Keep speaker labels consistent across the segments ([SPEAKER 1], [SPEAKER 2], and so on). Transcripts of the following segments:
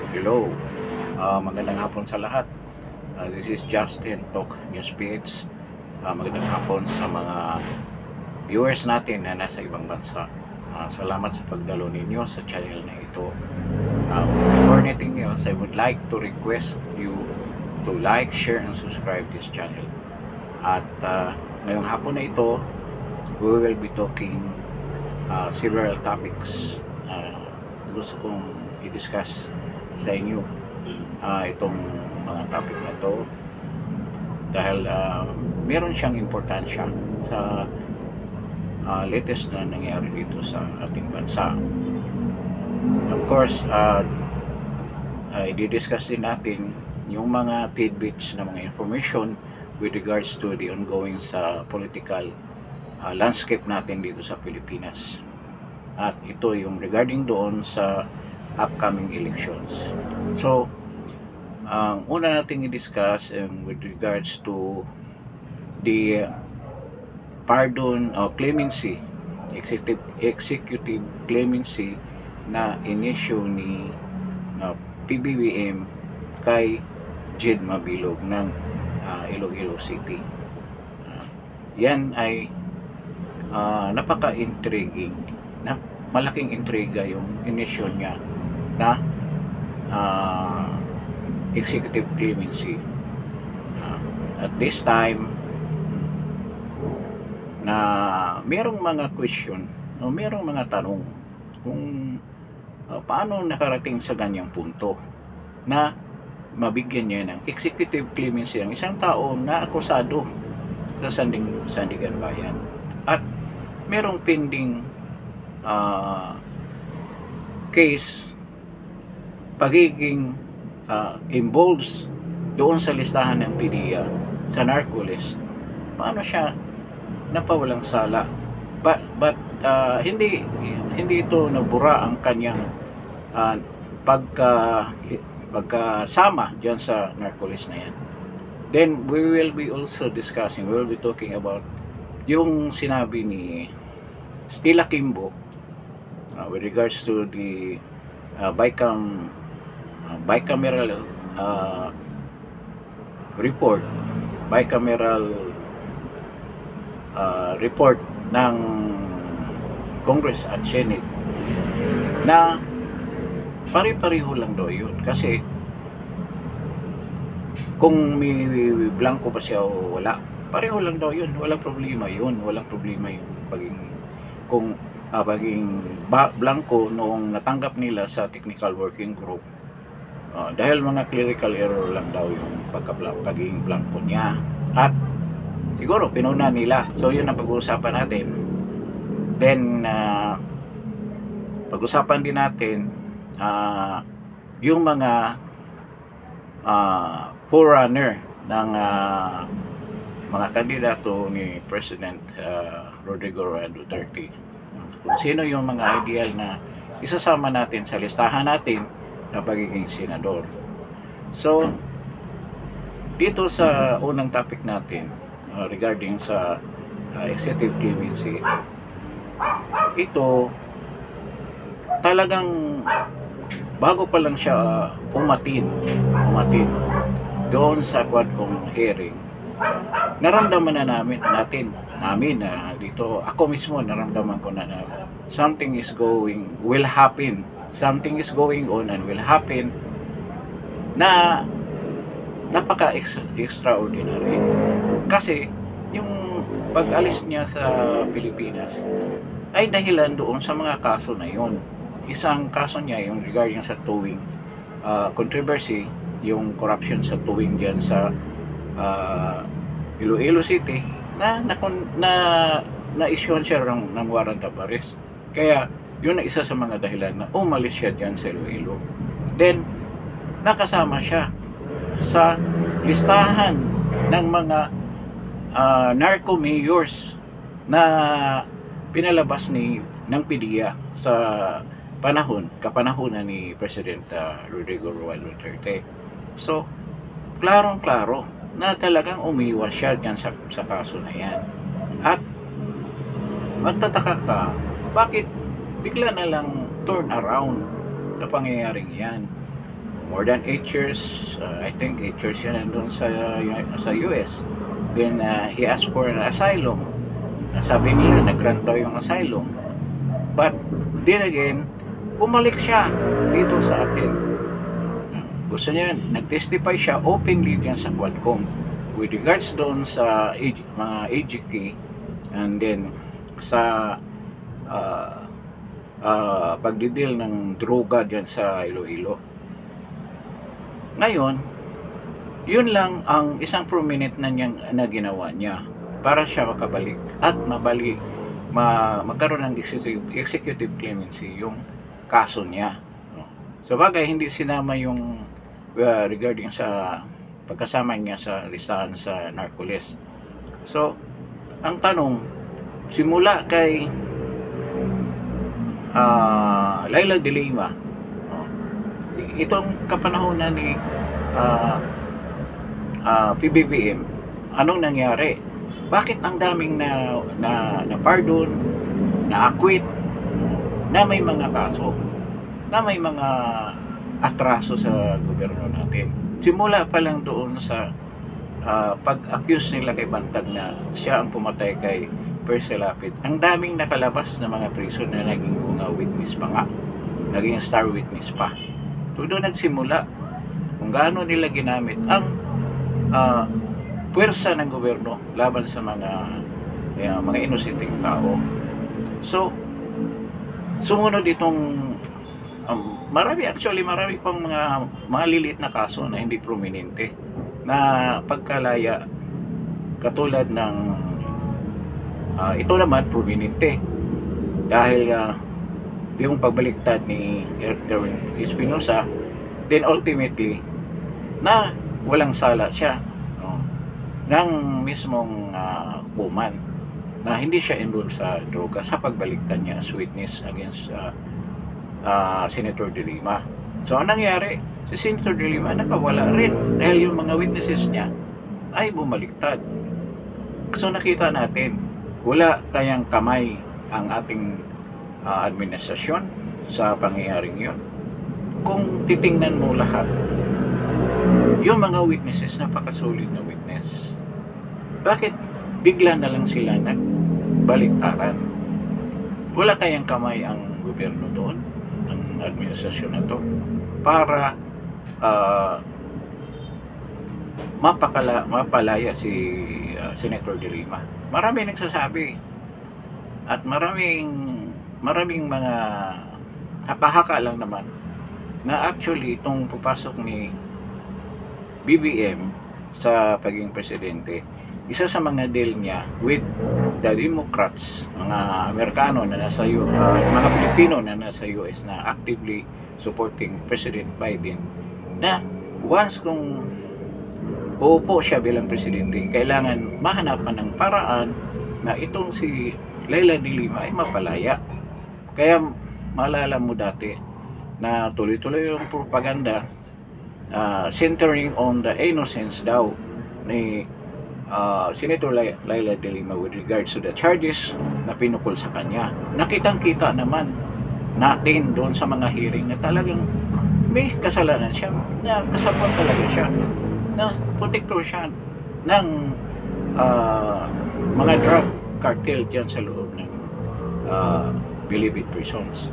[SPEAKER 1] Hello, magandang hapon sa lahat. This is Justin Talk News PH. Magandang hapon sa mga viewers natin na nasa ibang bansa. Salamat sa pagdalo ninyo sa channel na ito. Before anything else, I would like to request you to like, share, and subscribe this channel. At ngayong hapon na ito, we will be talking several topics. Gusto kong i-discuss sa inyo itong mga topic na to dahil meron siyang importansya sa latest na nangyari dito sa ating bansa. Of course, i-discuss din natin yung mga tidbits na mga information with regards to the ongoing sa political landscape natin dito sa Pilipinas. At ito yung regarding doon sa upcoming elections. So, ang una nating i-discuss with regards to the pardon o clemency, executive clemency na inisyu ni PBBM kay Jed Mabilog ng Iloilo City. Yan ay napaka-intriguing, na malaking intriga yung inisyu niya na executive clemency. At this time na merong mga question o merong mga tanong kung paano nakarating sa ganyang punto na mabigyan niya ng executive clemency ang isang tao na akusado sa Sandigan Bayan at merong pending case pagiging involves doon sa listahan ng PDEA sa narco list. Paano siya napawalang sala? But hindi ito nabura ang kanyang pagkasama diyan sa narco list na yan. Then we will be also discussing, we will be talking about yung sinabi ni Stella Kimbo with regards to the bicameral report, report ng Congress at Senate na pare-pareho lang daw yun. Kasi kung may blanco pa siya o wala, pareho lang daw yun. Walang problema yun. Walang problema yung pagiging blanco noong natanggap nila sa technical working group. Dahil mga clerical error lang daw yung pagiging blanco niya. At siguro pinuna nila. So yun ang pag-uusapan natin. Then pag-usapan din natin yung mga forerunner ng mga kandidato ni President Rodrigo Roa Duterte. Kung sino yung mga ideal na isasama natin sa listahan natin sa pagiging senador. So, dito sa unang topic natin regarding sa executive clemency, ito talagang bago pa lang siya umatin doon sa Quadcom hearing, naramdaman na namin dito, ako mismo naramdaman ko na something is will happen, something is going on and will happen na napaka-extraordinary. Kasi yung pag-alis niya sa Pilipinas ay dahilan doon sa mga kaso na yun. Isang kaso niya yung regarding sa towing controversy, yung corruption sa towing diyan sa Iloilo City na isyuhan siya ng warrant of arrest. Kaya yun na isa sa mga dahilan na umalis siya diyan sa Iloilo. Then nakasama siya sa listahan ng mga narco mayors na pinalabas ng PDEA sa kapanahonan ni President Rodrigo Roa Duterte. So, klarong-klaro na talagang umiwas siya dyan sa kaso na yan. At magtataka ka, bakit bigla na lang turn around sa pangyayaring yan? more than 8 years, I think 8 years siya nandun sa US. Then he asked for an asylum. Sabi nila nag-grant daw yung asylum, but then again bumalik siya dito sa atin. Gusto niya, nag-testify siya openly diyan sa Quadcom with regards doon sa mga AGK, and then sa pagdidil ng droga diyan sa Iloilo. Ngayon, yun lang ang isang prominent na ginawa niya para siya makabalik at magkaroon ng executive clemency yung kaso niya. So bagay, hindi sinama yung regarding sa pagkasama niya sa listahan sa narco-list. So, ang tanong, simula kay Laila de Lima, itong kapanahonan ni PBBM, anong nangyari? Bakit ang daming na pardon, na acquit, na may mga kaso, na may mga atraso sa gobyerno natin? Simula pa lang doon sa pag-accuse nila kay Bantag na siya ang pumatay kay Percy Lapid, ang daming nakalabas na mga prison na naging mga witness pa nga, naging star witness pa. So doon nagsimula kung gaano nila ginamit ang puwersa ng gobyerno laban sa mga inosenteng tao. So sumunod itong marami pang mga lilit na kaso na hindi prominente na pagkalaya, katulad ng ito naman prominente dahil yung pagbaliktad ni Erwin Espinosa, then ultimately na walang sala siya ng mismong hukuman na hindi siya involved sa droga sa pagbaliktad niya as witness against Senator De Lima. So ang nangyari, si Senator De Lima nakawala rin dahil yung mga witnesses niya ay bumaliktad. So nakita natin, wala kayang kamay ang ating administrasyon sa pangyayaring yun. Kung titingnan mo lahat, yung mga witnesses, napakasulit na witness. Bakit bigla na lang sila nagbaliktaran? Wala kayang kamay ang gobyerno doon, ang administrasyon na to, para mapalaya si Senator De Lima. Marami nagsasabi at maraming mga haka-haka lang naman na actually itong pupasok ni BBM sa pagiging presidente, isa sa mga deal niya with the Democrats, mga Amerikano na nasa mga Pilipino na nasa US na actively supporting President Biden, na once kung uupo siya bilang presidente, kailangan mahanapan ng paraan na itong si Laila de Lima ay mapalaya. Kaya maalala mo dati na tuloy-tuloy yung propaganda centering on the innocence daw ni Senator Laila de Lima with regards to the charges na pinukol sa kanya. Nakitang-kita naman natin doon sa mga hearing na talagang may kasalanan siya, na kasabot talaga siya, na protector siya ng mga drug cartel dyan sa loob ng Bilibid prisons.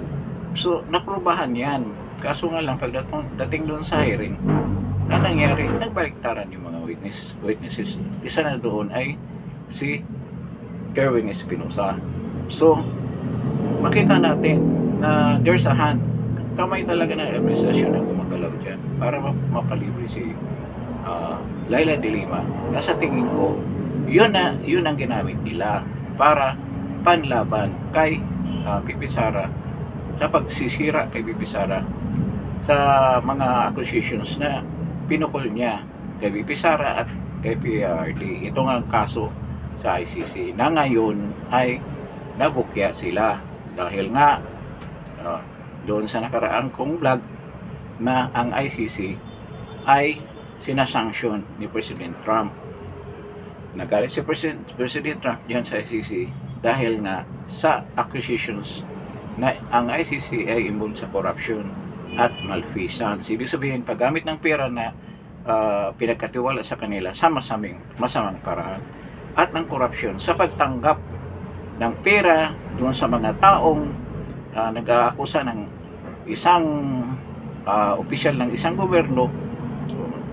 [SPEAKER 1] So naprubahan yan. Kaso nga lang, pagdating doon sa hearing, ang nangyari, nagbaliktaran yung mga witnesses. Isa na doon ay si Erwin Espinosa. So makita natin na there's a hand, kamay talaga ng administrasyon na gumagalaw dyan para mapalibre si Laila de Lima. Na sa tingin ko, yun ang ginamit nila para panlaban kay Pipi Sara, sa pagsisira kay Pipi Sara sa mga accusations na pinukol niya kay Pipi Sara at kay PRD. Ito nga ang kaso sa ICC na ngayon ay nabukya sila dahil nga doon sa nakaraang kong vlog na ang ICC ay sinasanksyon ni President Trump. Nagalit si President Trump diyan sa ICC dahil nga sa accusations na ang ICC ay involved sa corruption at malfeasance. Ibig sabihin, paggamit ng pera na pinagkatiwala sa kanila sa masamang paraan, at ng korupsyon sa pagtanggap ng pera doon sa mga taong nag-aakusa ng isang opisyal ng isang gobyerno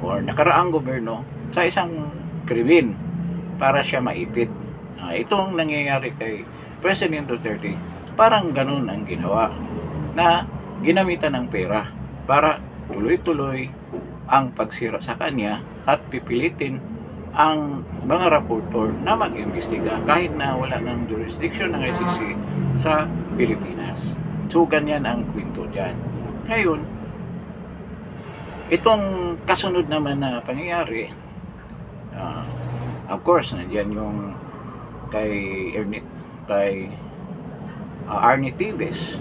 [SPEAKER 1] or nakaraang gobyerno sa isang krimen para siya maipit. Itong nangyayari kay President Duterte, parang ganun ang ginawa, na ginamitan ng pera para tuloy-tuloy ang pagsira sa kanya at pipilitin ang mga raportor na mag-imbestiga kahit na wala ng jurisdiction ng ICC sa Pilipinas. So, ganyan ang kwento dyan. Ngayon, itong kasunod naman na pangyayari, of course, nandiyan yung kay Arnie Tibes.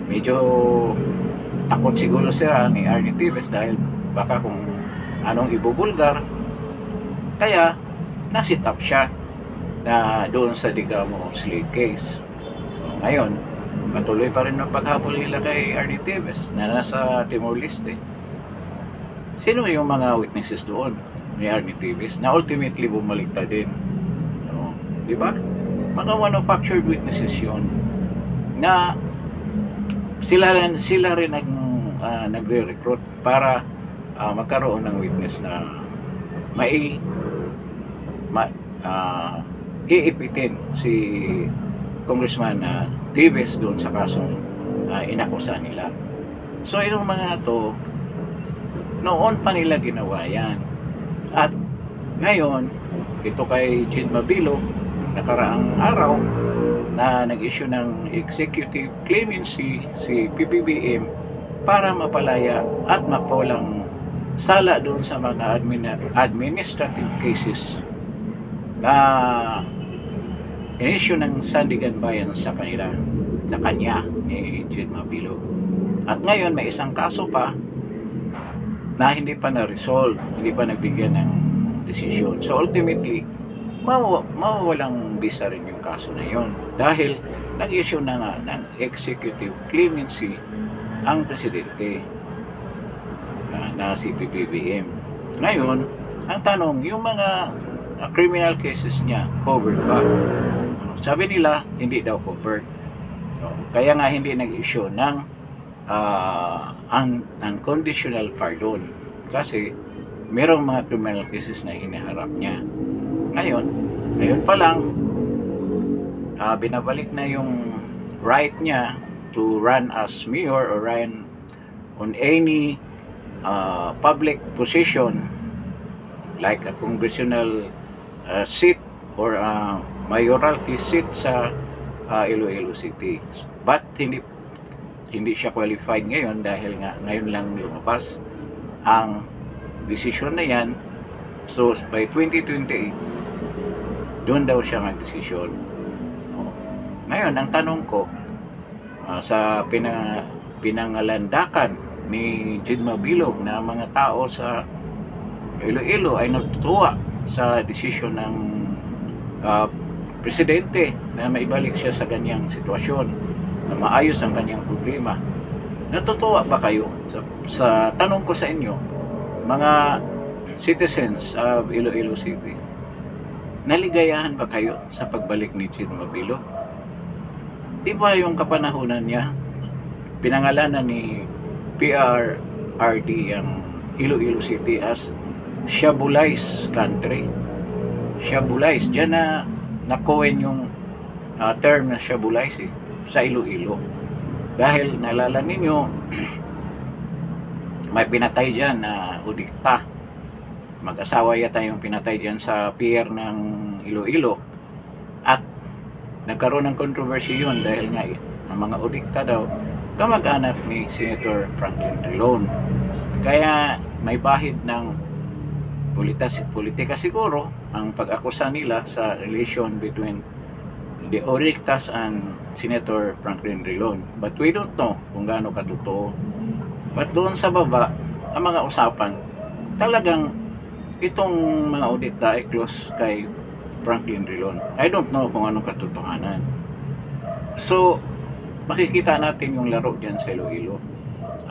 [SPEAKER 1] Medyo takot siguro siya ni Arnie Tibes dahil baka kung anong ibubulgar, kaya nasit up siya na doon sa Digamo slave case. So, ngayon, patuloy pa rin ang paghabol nila kay Arnie Tibes na nasa Timor-Leste. Sino yung mga witnesses doon ni Arnie Tibes na ultimately bumaliktad din? So, di ba? Mga manufactured witnesses yun na sila rin nagre-recruit para magkaroon ng witness na iipitin si Congressman Tibes doon sa kasong inakusa nila. So itong mga to, noon pa nila ginawa yan. At ngayon, ito kay Jin Mabilo, nakaraang araw na nag-issue ng executive clemency si PBBM para mapalaya at mapawalang sala doon sa mga administrative cases na in-issue ng Sandigan Bayan sa kanya ni Jin Mabilo. At ngayon may isang kaso pa na hindi pa na-resolve, hindi pa nagbigyan ng desisyon. So ultimately, mawawalang bisa rin yung kaso na yon dahil nag-issue na nga ng executive clemency ang presidente na si PBBM. Ngayon, ang tanong, yung mga criminal cases niya, covered ba? Sabi nila, hindi daw covered. So, kaya nga hindi nag-issue ng unconditional pardon kasi merong mga criminal cases na hinaharap niya. Ngayon pa lang, binabalik na yung right niya to run as mayor or run on any public position like a congressional seat or mayoralty seat sa Iloilo City. But hindi siya qualified ngayon dahil nga ngayon lang lumabas ang desisyon na yan. So by 2028 doon daw siya mag-desisyon. Ngayon, ang tanong ko, sa pinangalandakan ni Jin Mabilo na mga tao sa Iloilo ay natutuwa sa desisyon ng presidente na maibalik siya sa ganyang sitwasyon, na maayos ang kanyang problema. Natutuwa ba kayo? Sa tanong ko sa inyo, mga citizens of Iloilo City, naligayahan ba kayo sa pagbalik ni Jin Mabilo? Di ba yung kapanahunan niya, pinangalanan ni PRRD ang Iloilo City as Shabulais country. Shabulais, dyan na nakuwen yung term na Shabulais sa Iloilo. Dahil nalala ninyo, may pinatay dyan na udikta. Mag-asawa yata yung pinatay dyan sa pier ng Iloilo. At nagkaroon ng controversy yun dahil nga ang mga udikta daw kamag-anak ni Senator Franklin Drilon. Kaya may bahid ng politika siguro ang pag-akusa nila sa relation between the Udiktas and Senator Franklin Drilon. But we don't know kung gaano katotoo. But doon sa baba, ang mga usapan, talagang itong mga udikta ay close kay Franklin Drilon. I don't know kung anong katotohanan. So, makikita natin yung laro dyan sa Iloilo.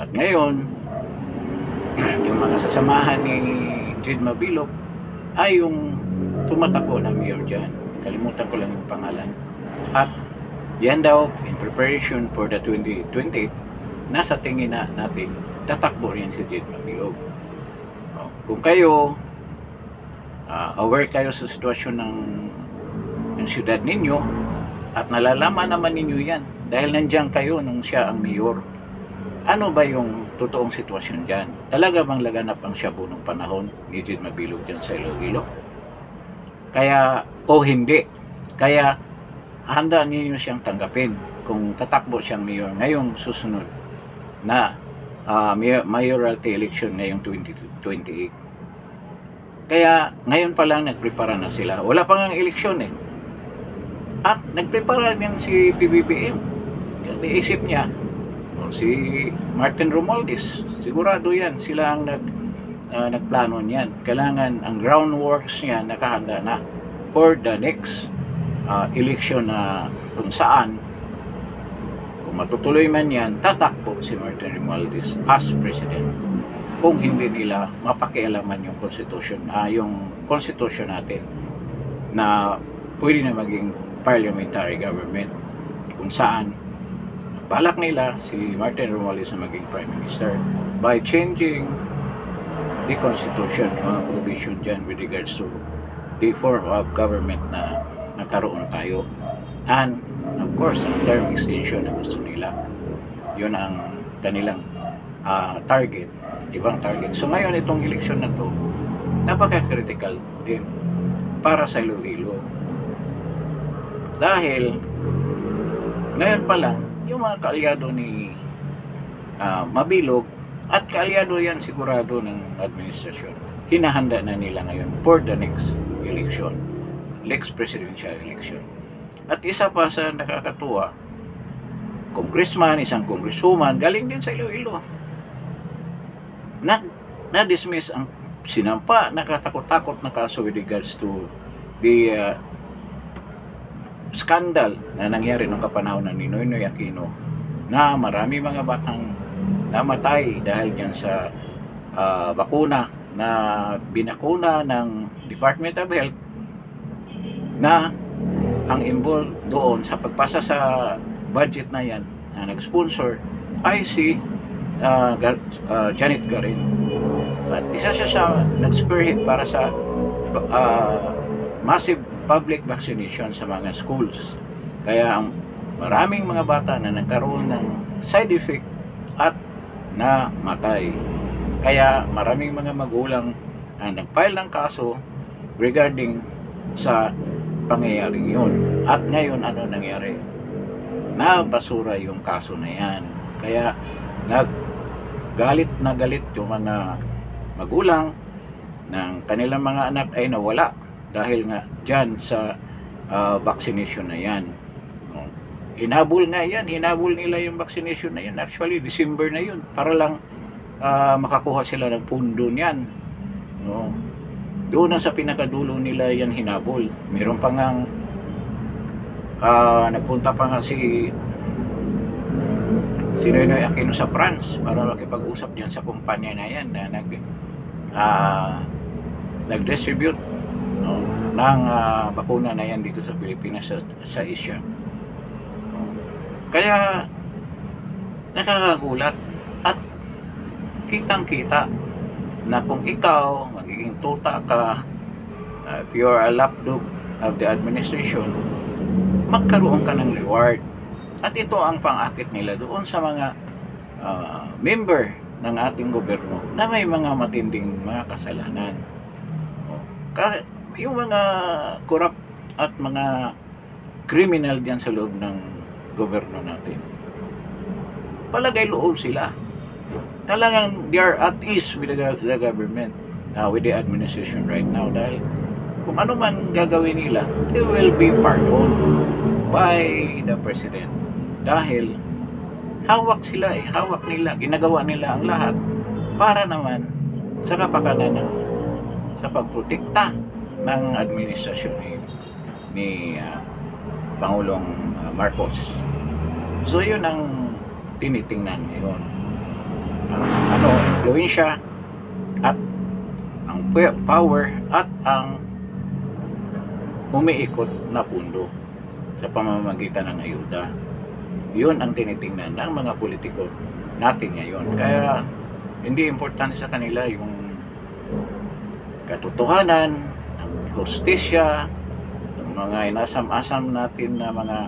[SPEAKER 1] At ngayon, yung mga sasamahan ni Jed Mabilog ay yung tumatakbo na mayor dyan. Kalimutan ko lang yung pangalan. At yan daw, in preparation for the 2028, nasa tingin na natin, tatakbo rin si Jed Mabilog. Kung kayo, aware kayo sa sitwasyon ng syudad ninyo, at nalalaman naman ninyo yan, dahil nandiyan kayo nung siya ang mayor, ano ba yung totoong sitwasyon dyan? Talaga bang laganap ang shabu ng panahon ni Jed Mabilog dyan sa Iloilo? Kaya, o hindi. Kaya, handa ninyo siyang tanggapin kung tatakbo siyang mayor ngayong susunod na mayoralty election ngayong 2028. Kaya, ngayon pa lang nagprepara na sila. Wala pa nga eleksyon eh. At nagprepara din si PBBM. Naisip niya, si Martin Romualdez, sigurado yan, sila ang nagplano niyan. Kailangan ang groundworks niya nakahanda na for the next election na kung saan, kung matutuloy man yan, tatakbo si Martin Romualdez as president. Kung hindi nila mapakialaman yung constitution natin na pwede na maging parliamentary government, kung saan balak nila si Martin Romualdez na maging prime minister by changing the constitution, mga provision dyan with regards to the form of government na nagkaroon tayo, and of course ang term extension na gusto nila. Yun ang kanilang target, ibang target. So ngayon itong election na to, napaka-critical din para sa Iloilo. Dahil ngayon pa lang yung mga kaalyado ni Mabilog, at kaalyado yan sigurado ng administrasyon, hinahanda na nila ngayon for the next election, next presidential election. At isa pa sa nakakatuwa, congressman, isang congresswoman galing din sa Iloilo, na-dismiss ang sinampa, nakatakot-takot na kaso with regards to the scandal na nangyari nung kapanahon ng Ninoy Aquino, na marami mga batang namatay dahil dyan sa bakuna na binakuna ng Department of Health, na ang involved doon sa pagpasa sa budget na yan na nag-sponsor ay si Janet Garin. At isa siya sa nag-spearhead para sa massive public vaccination sa mga schools. Kaya ang maraming mga bata na nagkaroon ng side effect at namatay. Kaya maraming mga magulang ang nag-file ng kaso regarding sa pangyayaring yun. At ngayon ano nangyari? Nabasura yung kaso na yan. Kaya galit na galit yung mga magulang ng kanilang mga anak ay nawala dahil nga dyan sa vaccination na yan. Hinabol nila yung vaccination na yan. Actually, December na yun, para lang makakuha sila ng pundo niyan. No? Doon na sa pinakadulo nila yan hinabol. Meron pa ngang nagpunta pa nga si Ninoy Aquino sa France para makipag-usap diyan sa kumpanya na yan na nag-distribute ng bakuna na yan dito sa Pilipinas, sa Asia. Kaya nakakagulat at kitang-kita na kung ikaw magiging tuta ka, if you are a lapdog of the administration, magkaroon ka ng reward. At ito ang pang-akit nila doon sa mga member ng ating gobyerno na may mga matinding mga kasalanan. Yung mga corrupt at mga criminal diyan sa loob ng gobyerno natin, palagay loob sila. Talagang they are at ease with the government, with the administration right now, dahil kung ano man gagawin nila, they will be pardoned by the president. Dahil hawak sila hawak nila, ginagawa nila ang lahat para naman sa kapakanan, sa pagprotekta ng administrasyon ni Pangulong Marcos. So yun ang tinitingnan ngayon. Influensya at ang power at ang umiikot na pundo sa pamamagitan ng ayuda. Yun ang tinitingnan ng mga politiko natin ngayon. Kaya hindi importante sa kanila yung katotohanan, ang hustisya, ang mga inasam-asam natin na mga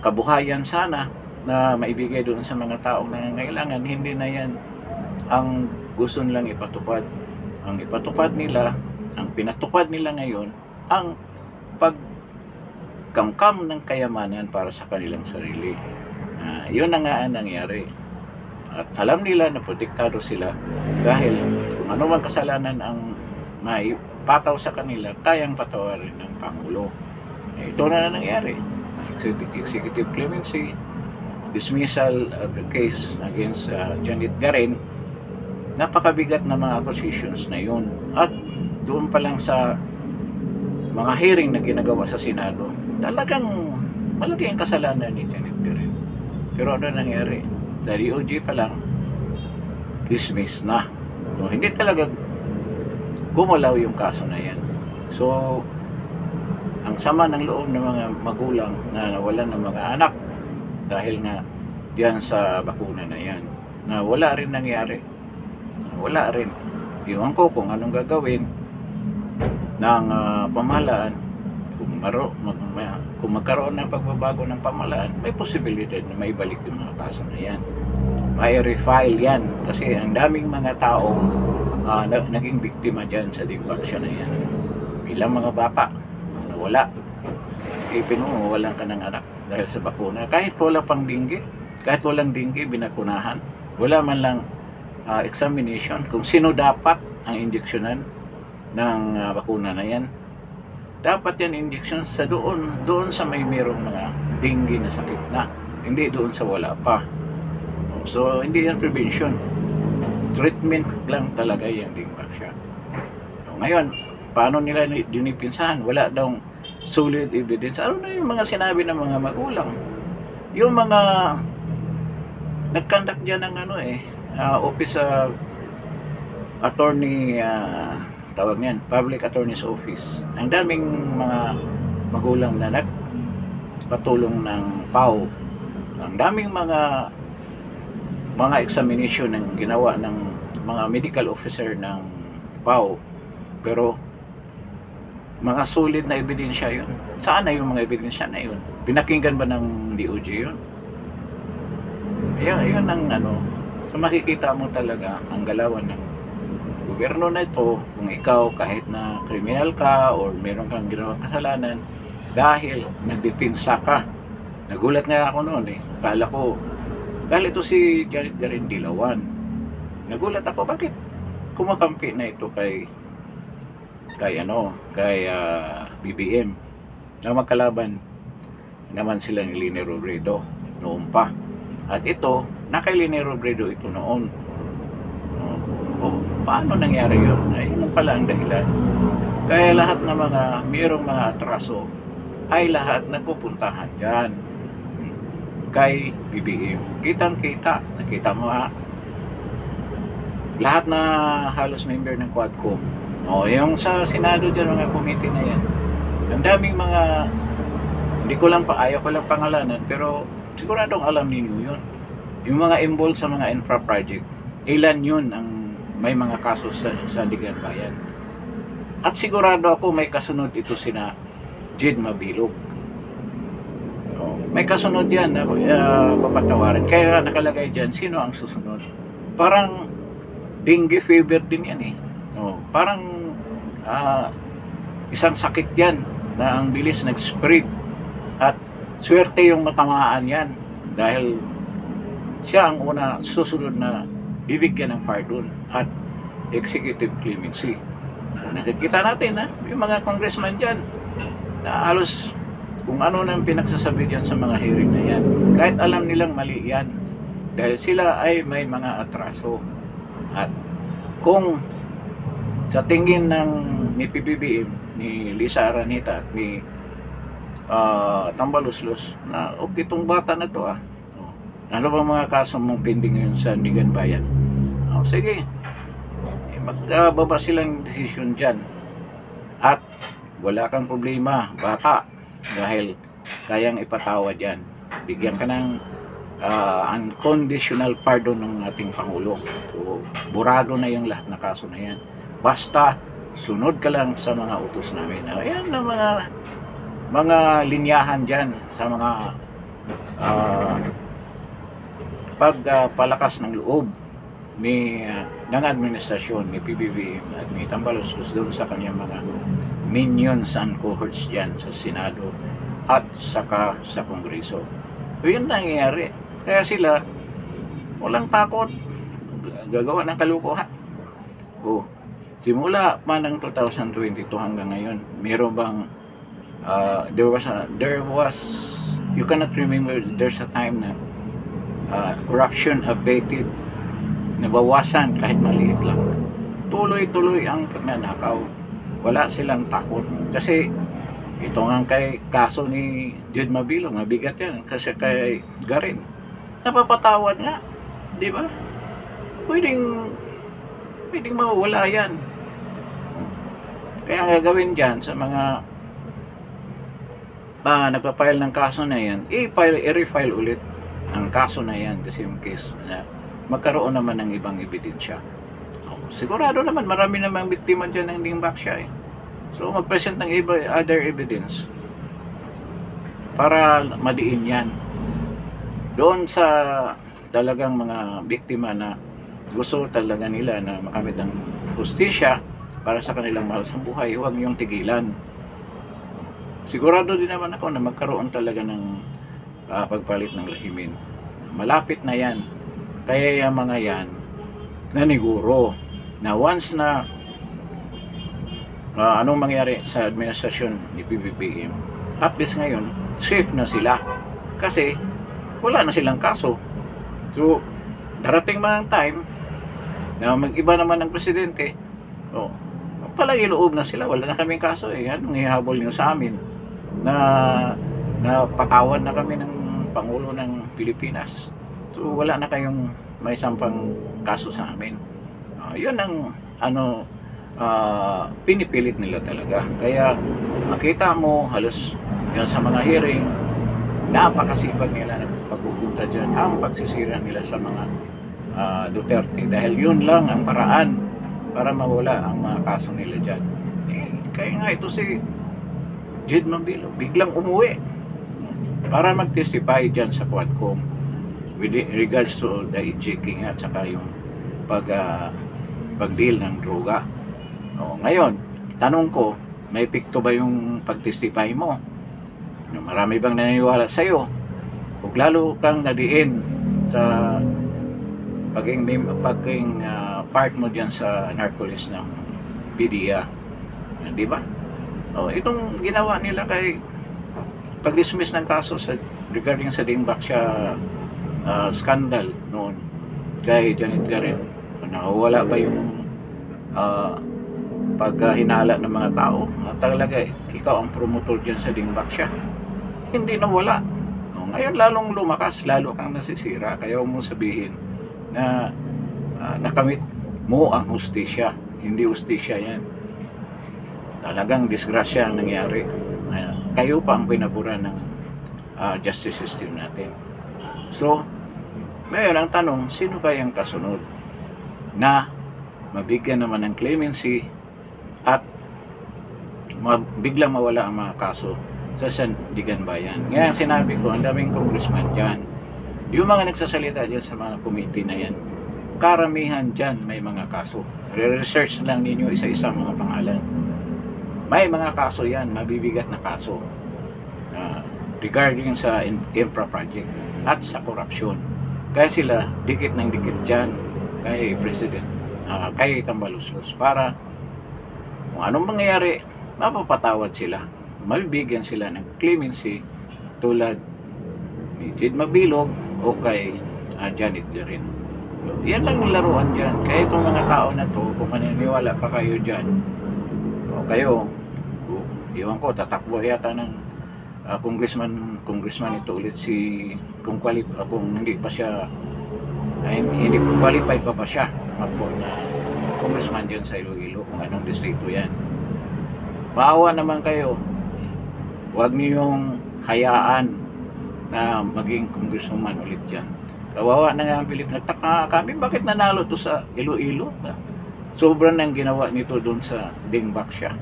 [SPEAKER 1] kabuhayan sana na maibigay doon sa mga taong nangangailangan. Hindi na yan ang gusto nilang ipatupad. Ang ipatupad nila, ang pinatupad nila ngayon, ang pagkamkam ng kayamanan para sa kanilang sarili. Yun na nga ang nangyari. At alam nila na protektado sila dahil kung ano mang kasalanan ang maipataw sa kanila, kayang patawarin ng Pangulo. Ito na nangyari. Executive clemency, dismissal of the case against Janet Garin. Napakabigat na mga accusations na yun. At doon pa lang sa mga hearing na ginagawa sa Senado, talagang malaki ang kasalanan ni Janet Garin. Pero ano nangyari? Sa DOJ pa lang, dismiss na. So, hindi talaga gumalaw yung kaso na yan. So, ang sama ng loob ng mga magulang na nawalan ng mga anak dahil nga diyan sa bakuna na yan, na wala rin nangyari. Wala rin. Iwan ko kung anong gagawin ng pamahalaan. Kung magkaroon ng pagbabago ng pamahalaan, may posibilidad na maibalik yung mga kaso na yan. May refile yan. Kasi ang daming mga taong naging biktima dyan sa digbaksya na yan. Bilang mga bata na wala. Isipin mo, walang ka ng anak dahil sa bakuna. Kahit wala pang dinggi, kahit walang dinggi, binakunahan. Wala man lang examination kung sino dapat ang injeksyonan ng bakuna na yan. Dapat yan injection sa doon sa may merong mga dengue na sakit na, hindi doon sa wala pa. So hindi yan prevention, treatment lang talaga yung digbaksya. So ngayon, paano nila dinipinsahan? Wala daw solid evidence. Ano na yung mga sinabi ng mga magulang, yung mga nagkandak dyan ng office attorney, tawag niyan, Public Attorney's Office. Ang daming mga magulang na nagpatulong ng PAO. Ang daming mga examination ng ginawa ng mga medical officer ng PAO. Pero mga solid na ebidensya yun. Saan na yung mga ebidensya na yun? Pinakinggan ba ng DOJ yun? Yun ang so makikita mo talaga ang galawan ng gobyerno na ito, kung ikaw kahit na kriminal ka or meron kang ginawang kasalanan, dahil nagdipinsa ka. Nagulat nga ako noon Akala ko, dahil ito si Janet Garin Dilawan. Nagulat ako, bakit kumakampi na ito kay BBM na magkalaban naman sila ni Leni Robredo noon pa. At ito, kay Leni Robredo ito noon. Paano nangyari yun? Yun pala ang dahilan. Kaya lahat ng mayroong mga atraso ay lahat nagpupuntahan dyan kay BBM. Kitang-kita. Nakita mo lahat na halos member ng Quadcom. Yung sa Senado dyan, mga committee na yan. Ang daming mga, ayaw ko lang pangalanan, pero siguradong alam ninyo yun. Yung mga involved sa mga infra project, ilan yun ang may mga kaso sa Sandigan Bayan. At sigurado ako may kasunod ito sina Jed Mabilog. May kasunod yan na papatawarin. Kaya nakalagay dyan, sino ang susunod? Parang dengue fever din yan parang isang sakit yan na ang bilis nag-spread. At swerte yung matamaan yan dahil siya ang una susunod na bibigyan ng pardon at executive clemency. Nakikita natin yung mga congressman dyan na halos kung ano nang pinagsasabi dyan sa mga hearing na yan, kahit alam nilang mali yan dahil sila ay may mga atraso. At kung sa tingin ng ni PBBM, ni Lisa Araneta at ni Tambaluslos na okay itong bata na to ano ba mga kaso mong pending ngayon sa Ndigan Bayan? Sige, magbaba silang desisyon dyan at wala kang problema, bata, dahil kayang ipatawad yan. Bigyan ka ng unconditional pardon ng ating Pangulo. So, burado na yung lahat na kaso na yan. Basta sunod ka lang sa mga utos namin. Ayan na mga linyahan dyan sa mga pagpalakas ng loob ng administrasyon ni PBBM at ni Tambaluslos doon sa kanyang mga minions and cohorts dyan sa Senado at saka sa Kongreso. So yun nangyayari. Kaya sila walang takot gagawa ng kalukuhan. Simula pa ng 2022 hanggang ngayon, meron bang there was you cannot remember there's a time na corruption abated, nabawasan kahit maliit lang. Tuloy-tuloy ang pagnanakaw. Wala silang takot. Kasi ito nga kay kaso ni Jude Mabilo, mabigat yan. Kasi kay Garin, napapatawad nga. Di ba? Pwedeng mawala yan. Kaya ang gagawin dyan sa mga nagpa-file ng kaso na yan, i-refile ulit ang kaso na yan, the same case na magkaroon naman ng ibang ebidensya. Sigurado naman marami namang biktima dyan ng Dingback siya So mag-present ng other evidence para madiin yan doon sa talagang mga biktima na gusto talaga nila na makamit ng hustisya para sa kanilang mahal sa buhay. Huwag niyong tigilan. Sigurado din naman ako na magkaroon talaga ng pagpalit ng rehimen. Malapit na yan. Kaya yung mga yan naniguro na once na anong mangyari sa administrasyon ni PBBM, at least ngayon safe na sila kasi wala na silang kaso. So darating man ang time na mag-iba naman ng presidente, palagi loob na sila, wala na kaming kaso anong ihabol nyo sa amin na patawan na kami ng Pangulo ng Pilipinas. So wala na kayong may sampang kaso sa amin. Yun ang pinipilit nila talaga. Kaya makita mo halos yun sa mga hearing, napakasipag nila ng pagpupunta dyan, ang pagsisira nila sa mga Duterte, dahil yun lang ang paraan para mawala ang mga kaso nila dyan. Kaya nga ito si Jude Mabilo biglang umuwi para mag-testify dyan sa Quadcom with regards to the hijacking at saka yung pag-deal ng droga. Ngayon, tanong ko, may epekto ba yung pag-testify mo? Marami bang naniniwala sa'yo? Kung lalo kang nadiin sa paging part mo dyan sa narcolis ng PDEA, di ba? Itong ginawa nila kay pag-dismiss ng kaso regarding sa Dingback siya scandal noon kay Janet Garin, nawala pa yung paghinala ng mga tao talaga ikaw ang promotor dyan sa Dingback siya, hindi nawala. Ngayon lalong lumakas, lalo kang nasisira. Kaya mo sabihin na nakamit mo ang hustisya, hindi hustisya yan. Talagang disgrasya ang nangyari. Kayo pa ang pinabura ng justice system natin. So ngayon ang tanong, sino kayang kasunod na mabigyan naman ng clemency at biglang mawala ang mga kaso sa Sandigan Bayan? Ngayon sinabi ko, ang daming congressman dyan, yung mga nagsasalita dyan sa mga committee na yan, karamihan dyan may mga kaso. Re-research lang ninyo isa-isa mga pangalan. May mga kaso yan, mabibigat na kaso regarding sa infra project at sa korupsyon. Kaya sila dikit ng dikit dyan kay President, kay Tambaluslos, para kung anong mangyayari, mapapatawad sila, mabibigyan sila ng clemency tulad ni Jude Mabilo o kay Janet Garin. So, yan lang yung laruan dyan. Kaya itong mga tao na to, kung maniniwala pa kayo dyan, o kayo, iwan ko, tatakbo yata ng congressman ito ulit si kung hindi pa siya hindi qualified pa siya tumakbo na congressman diyan sa Iloilo kung anong distrito yan. Maawa naman kayo, huwag niyong hayaan na maging congressman ulit yan. Kawawa na nga ang Pilipinas. Nagtaka kami bakit nanalo to sa Iloilo. Sobrang nang ginawa nito doon sa Dingbak siya.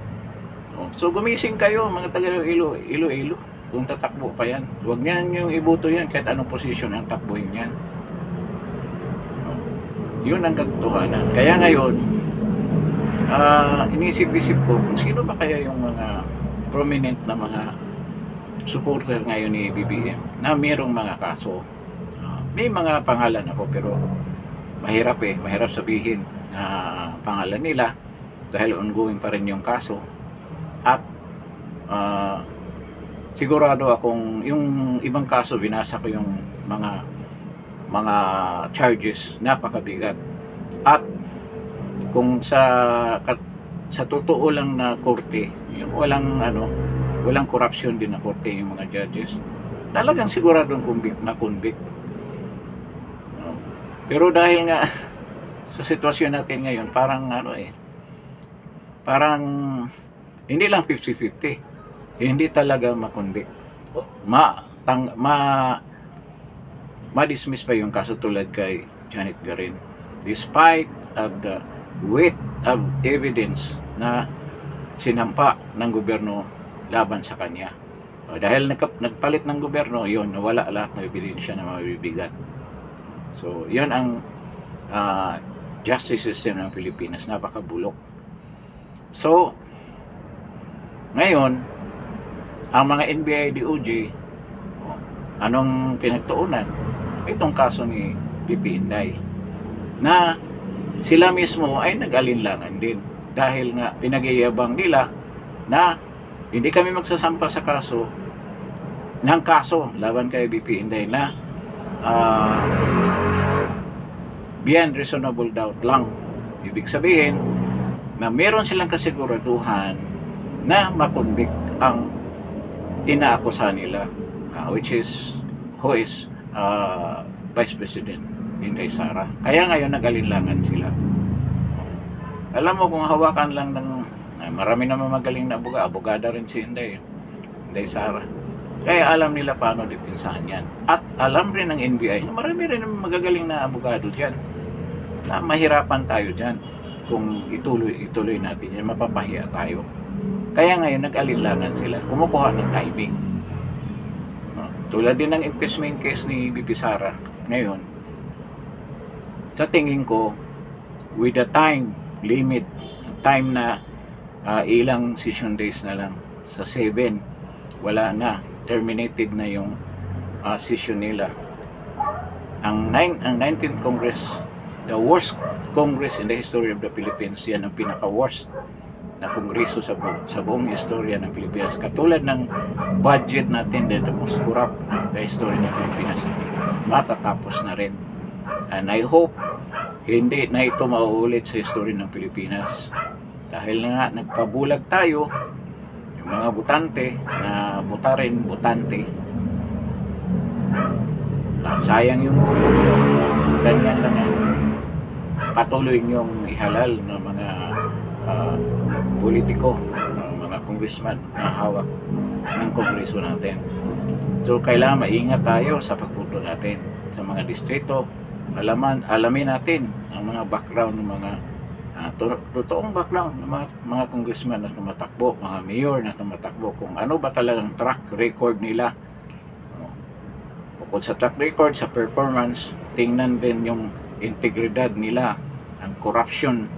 [SPEAKER 1] So gumising kayo mga taga Iloilo. Kung tatakbo pa yan, huwag niyan yung iboto yan kahit anong posisyon ang takbuhin yan. Yun ang katotohanan. Kaya ngayon, inisip-isip ko kung sino ba kaya yung mga prominent na mga supporter ngayon ni BBM na mayroong mga kaso. May mga pangalan ako pero mahirap sabihin na pangalan nila dahil ongoing pa rin yung kaso. At sigurado akong yung ibang kaso, binasa ko yung mga charges, napakabigat. At kung sa totoo lang na korte, yung walang corruption din na korte yung mga judges, talagang siguradong convict. Pero dahil nga sa sitwasyon natin ngayon, parang parang hindi lang 50-50, hindi talaga ma-convict. Ma-dismiss pa yung kaso tulad kay Janet Garin despite of the weight of evidence na sinampa ng gobyerno laban sa kanya. Dahil nagpalit ng gobyerno, yun, nawala lahat ng ebidensya na mabibigat. So, yun ang justice system ng Pilipinas, napakabulok. So, ngayon, ang mga NBI, DOJ, anong pinagtuunan? Itong kaso ni Pipi Inday, na sila mismo ay nag-alinlangan din. Dahil nga, pinag-iabang nila na hindi kami magsasampa sa kaso laban kay Pipi Inday na beyond reasonable doubt lang. Ibig sabihin na meron silang kasiguraduhan na makonvict ang inaakusahan nila, who is Vice President Inday Sara. Kaya ngayon nag-alinlangan sila. Alam mo, kung hawakan lang ng marami naman magaling na abogada rin si Inday Sara. Kaya alam nila paano dipinsahan yan. At alam rin ng NBI, marami rin magagaling na abogado dyan, na mahirapan tayo dyan kung ituloy natin yan, mapapahiya tayo. Kaya ngayon nag-alinlangan sila, kumukuha ng timing. Tulad din ng impeachment case ni BP Sara ngayon, sa tingin ko, with the time limit, time na ilang session days na lang, sa 7, wala na, terminated na yung session nila. Ang 19th Congress, the worst Congress in the history of the Philippines, yan ang pinaka-worst na kongreso sa buong istorya ng Pilipinas. Katulad ng budget natin, the most corrupt na history ng Pilipinas, matatapos na rin. And I hope hindi na ito mauulit sa history ng Pilipinas. Dahil nga nagpabulag tayo, yung mga butante na butante, sayang yung boto, ganyan lang yan. Patuloy niyong ihalal ng mga politiko, mga congressman na hawak ng kongreso natin. So kailangan maingat tayo sa pagboto natin sa mga distrito. Alamin natin ang mga background ng mga totoong background ng mga congressman na tumatakbo, mga mayor na tumatakbo, kung ano ba talagang track record nila. Bukod sa track record, sa performance, tingnan din yung integridad nila, ang corruption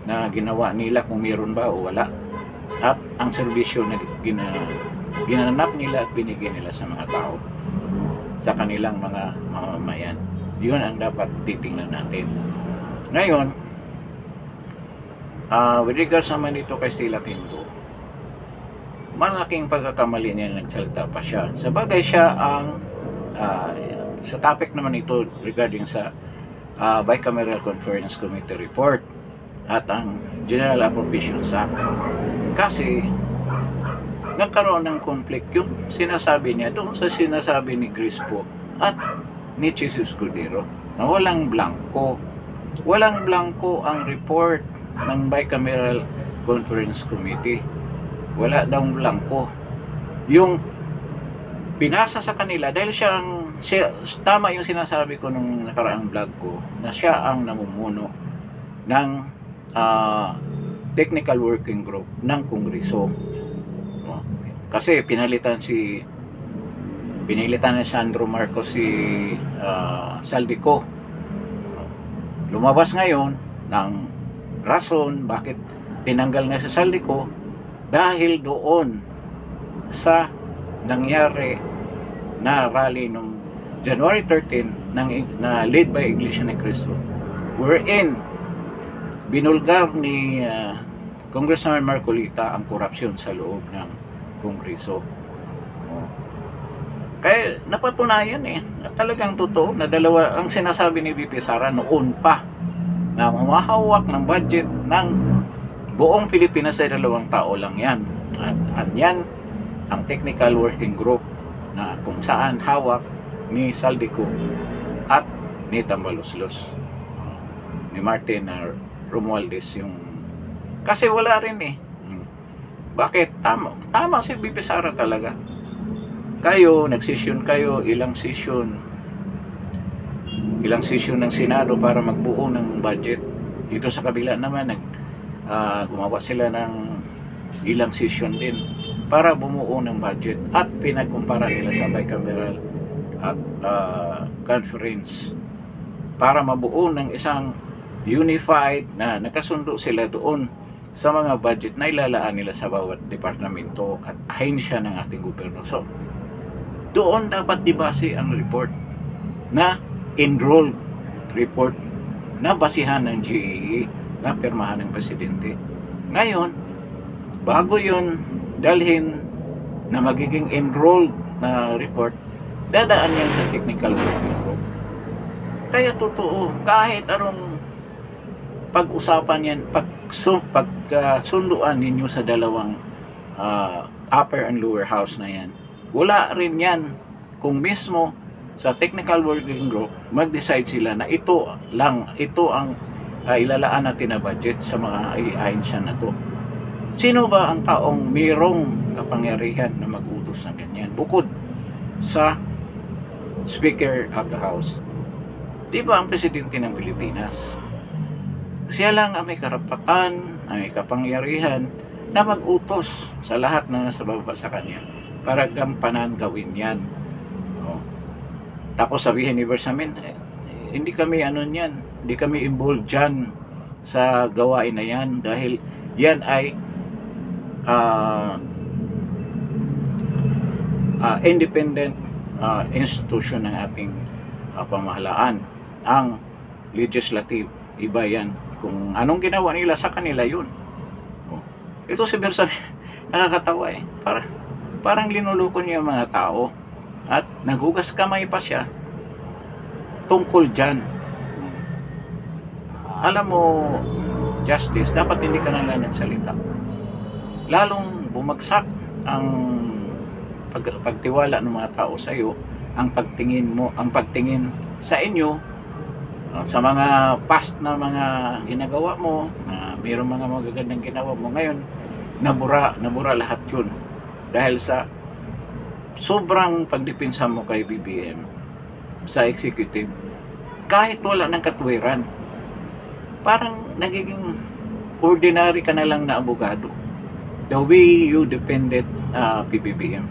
[SPEAKER 1] na ginawa nila, kung mayroon ba o wala, at ang serbisyo na ginanap nila at binigay nila sa mga tao, sa kanilang mga mamamayan. Yun ang dapat titingnan natin. Ngayon, with regards naman dito kay Sheila Pinto, malaking pagkakamali niya, nagsalita pa siya. Sabagay siya ang sa topic naman ito regarding sa Bicameral Conference Committee report at ang General Appropriations Act. Kasi nagkaroon ng conflict yung sinasabi niya doon sa sinasabi ni Crispo at ni Jesus Cordero na walang blanco. Walang blanco ang report ng Bicameral Conference Committee. Wala daw blanco. Yung binasa sa kanila dahil tama yung sinasabi ko nung nakaraang vlog ko na siya ang namumuno ng technical working group ng Kongreso. Kasi pinilitan ni Sandro Marcos si Saldico. Lumabas ngayon ng rason bakit tinanggal na si Saldico dahil doon sa nangyari na rally noong January 13 na led by Iglesia ni Cristo, wherein binulgar ni Congressman Marcolita ang korupsyon sa loob ng Kongreso. Kaya napatunayan na talagang totoo na dalawa ang sinasabi ni VP Sara noon pa na humahawak ng budget ng buong Pilipinas ay 2 tao lang yan. At yan ang technical working group na kung saan hawak ni Saldico at ni Tambaloslos, ni Martin Romualdez yung kasi wala rin bakit? Tama si VP Sara talaga. Kayo, nagsesyon kayo, ilang session ng Senado para magbuo ng budget. Dito sa kabila naman gumawa sila ng ilang session din para bumuo ng budget at pinagkumpara nila sa bicameral at conference para mabuo ng isang unified na nakasundo sila doon sa mga budget na ilalaan nila sa bawat departamento at ahensya ng ating gobyerno. So, doon dapat dibase ang report na enrolled report na basihan ng GAA na pirmahan ng presidente. Ngayon, bago yun dalhin na magiging enrolled na report, dadaan yan sa technical review. Kaya totoo, kahit anong pag-usapan yan, pagsunduan ninyo sa dalawang upper and lower house na yan, wala rin yan kung mismo sa technical working group mag-decide sila na ito ang ilalaan natin na budget sa mga ahensya na to. Sino ba ang taong mayroong kapangyarihan na mag-utos ng ganyan bukod sa Speaker of the House? Di ba ang presidente ng Pilipinas? Siya lang ang may karapatan, ang may kapangyarihan na mag-utos sa lahat na nasa baba sa kanya para gampanan gawin yan. Tapos sabihin ni Bersamin, hindi kami hindi kami involved dyan sa gawain na yan dahil yan ay independent institution ng ating pamahalaan. Ang legislative, iba yan. Kung anong ginawa nila sa kanila yun. Ito si Bersamin, nakakatawa parang linuloko niya yung mga tao at naghugas kamay pa siya tungkol dyan. Alam mo, Justice, dapat hindi ka na lang nagsalita. Lalong bumagsak ang pagtiwala ng mga tao sa iyo, ang pagtingin sa inyo sa mga past na mga ginagawa mo, na mayroong mga magagandang ginawa mo ngayon, nabura lahat yun dahil sa sobrang pagdepensa mo kay BBM sa executive. Kahit wala ng katwiran, parang nagiging ordinary ka na lang na abogado the way you defended PBBM.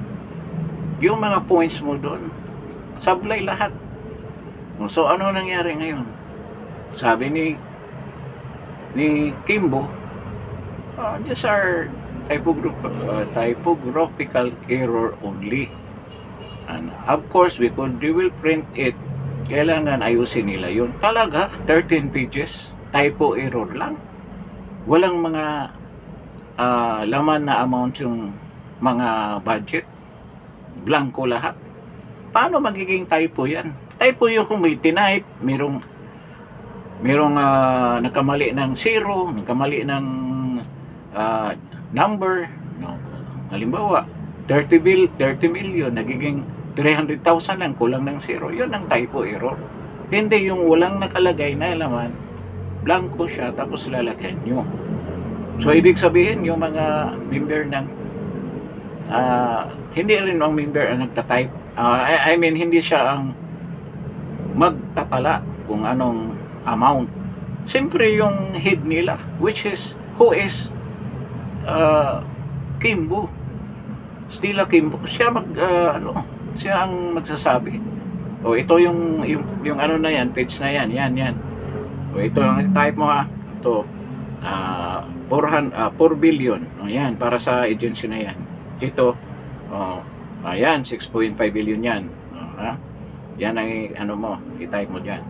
[SPEAKER 1] Yung mga points mo doon sablay lahat. So ano nangyari ngayon? Sabi ni Kimbo, these are typographical error only, and of course they will print it. Kailangan ayusin nila yun. Talaga 13 pages typo error lang, walang mga laman na amount yung mga budget, blanco lahat. Paano magiging typo yan? Typo yung kung may tinype, merong nagkamali ng 0, nagkamali ng number, no? Halimbawa, 30 million, nagiging 300,000 lang, kulang ng zero. Yun ang typo error. Hindi yung walang nakalagay na laman, blanco siya, tapos lalagyan nyo. So, ibig sabihin, yung mga member ng, hindi rin ang member ang nagtatype. I mean, hindi siya ang magtatala kung anong amount. Siyempre, yung head nila, which is, who is Kimbo. Stila Kimbo. Siya siya ang magsasabi. O ito yung ano na yan, page na yan, yan. O ito yung type mo ha. Ito 4 billion. O yan, para sa agency na yan. Ito ayan, 6.5 billion yan. Ha? Yan ang ano mo, i-type mo diyan.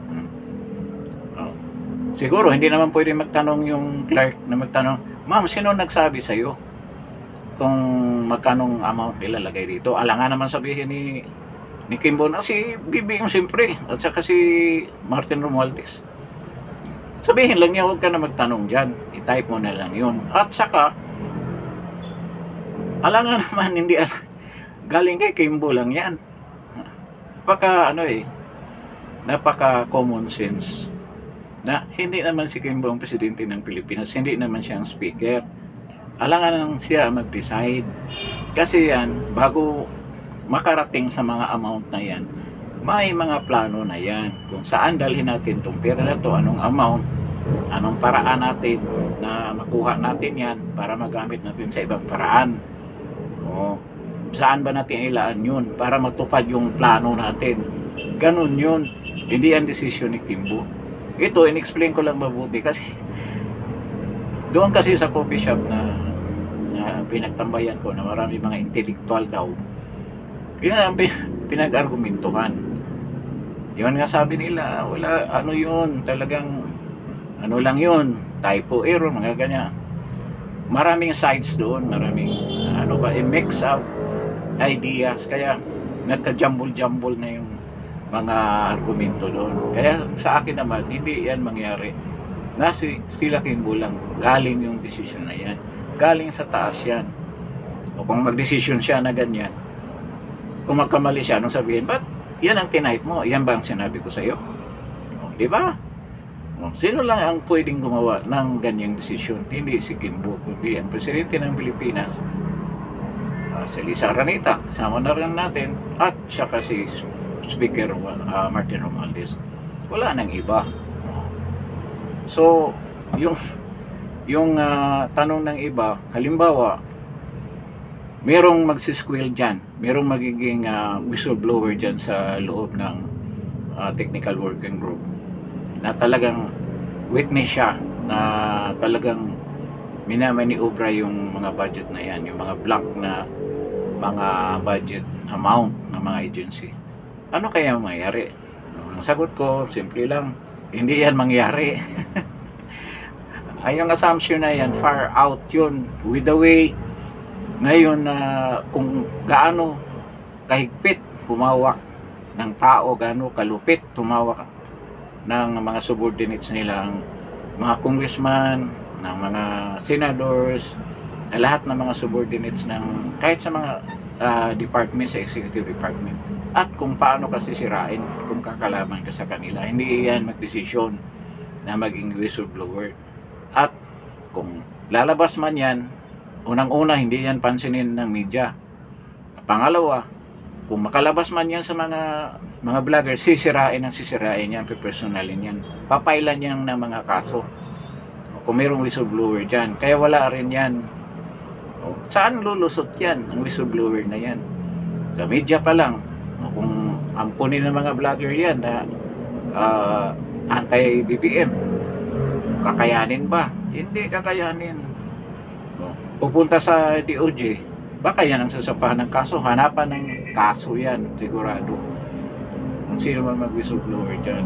[SPEAKER 1] Siguro hindi naman pwede magtanong yung clerk na magtanong, "Ma'am, sino nagsabi sa iyo kung magkanong amount ilalagay dito?" Alangan naman sabihin ni Kimbo na si BBM siyempre at saka si Martin Romualdez. Sabihin lang niya, huwag ka na magtanong dyan, i-type mo na lang yun. At saka alangan naman hindi galing kay Kimbo lang yan. Napaka common sense na hindi naman si Kimbo ang presidente ng Pilipinas, hindi naman siya ang speaker. Alangan siya mag-decide. Kasi yan, bago makarating sa mga amount na yan, may mga plano na yan. Kung saan dalhin natin itong pera na ito, anong amount, anong paraan natin na makuha natin yan para magamit natin sa ibang paraan. Saan ba natin ilaan yun para matupad yung plano natin. Ganun yun. Hindi ang desisyon ni Kimbo. Ito, in-explain ko lang mabuti kasi doon kasi sa coffee shop na pinagtambayan ko na marami mga intellectual daw, yun ang pinag-argumentuhan. Yun nga sabi nila, wala, ano yun, talagang ano lang yun, typo error, mga ganyan. Maraming sides doon, maraming mix up ideas, kaya nagka-jumble-jumble na yung mga argumento doon. Kaya sa akin naman, hindi yan mangyari. Stila Kimbo lang, galing yung decision na yan. Galing sa taas yan. O kung mag-decision siya na ganyan, kung magkamali siya, anong sabihin? Ba't yan ang tinipe mo? Yan ba ang sinabi ko sa iyo? Di ba? Sino lang ang pwedeng gumawa ng ganyang decision? Hindi si Kimbo, kundi ang presidente ng Pilipinas, si Lisa Araneta, kasama na rin natin, at siya kasi Speaker Martin Romualdez. Wala nang iba. So, yung tanong ng iba, halimbawa, merong magsisquill dyan, merong magiging whistleblower dyan sa loob ng technical working group na talagang witness siya na talagang minamaniobra yung mga budget na yan, yung mga blank na mga budget amount ng mga agency. Ano kaya mangyari? Ang sagot ko, simple lang, hindi yan mangyari. Ay, yung assumption na yan, far out yun. With the way, ngayon kung gaano kahigpit humawak ng tao, gaano kalupit humawak ng mga subordinates nilang mga congressman, ng mga senators, lahat ng mga subordinates ng kahit sa mga department, sa executive department, at kung paano kasi sirain kung kakalaban ka sa kanila. Hindi yan magdesisyon na maging whistleblower. At kung lalabas man yan, unang-una hindi yan pansinin ng media. Pangalawa, kung makalabas man yan sa mga vlogger, sisirain yan, personalin yan, papailan yan ng mga kaso kung mayroong whistleblower dyan. Kaya wala rin yan. Saan lulusot yan, ang whistleblower na yan? Sa media pa lang. Kung ampunin ng mga vlogger yan na anti-BBM, kakayanin ba? Hindi kakayanin. Pupunta sa DOJ, baka yan ang sasampahan ng kaso. Hanapan ng kaso yan, sigurado. Kung sino man mag-whistleblower dyan.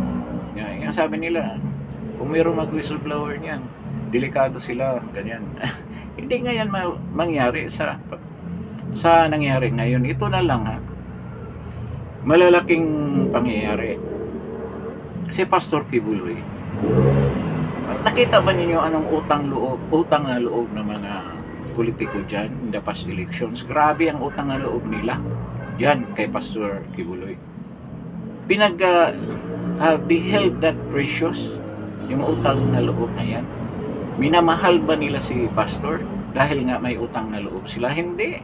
[SPEAKER 1] Yan sabi nila, kung mayroong mag-whistleblower niyan, delikado sila, ganyan. Hindi nga yan mangyari sa nangyari ngayon. Ito na lang malalaking pangyayari. Si Pastor Kibuloy, nakita ba ninyo anong utang na loob ng mga politiko dyan in the past elections. Grabe ang utang na loob nila dyan kay Pastor Kibuloy. They held that precious, yung utang na loob na yan. Minamahal ba nila si Pastor dahil nga may utang na loob sila? Hindi.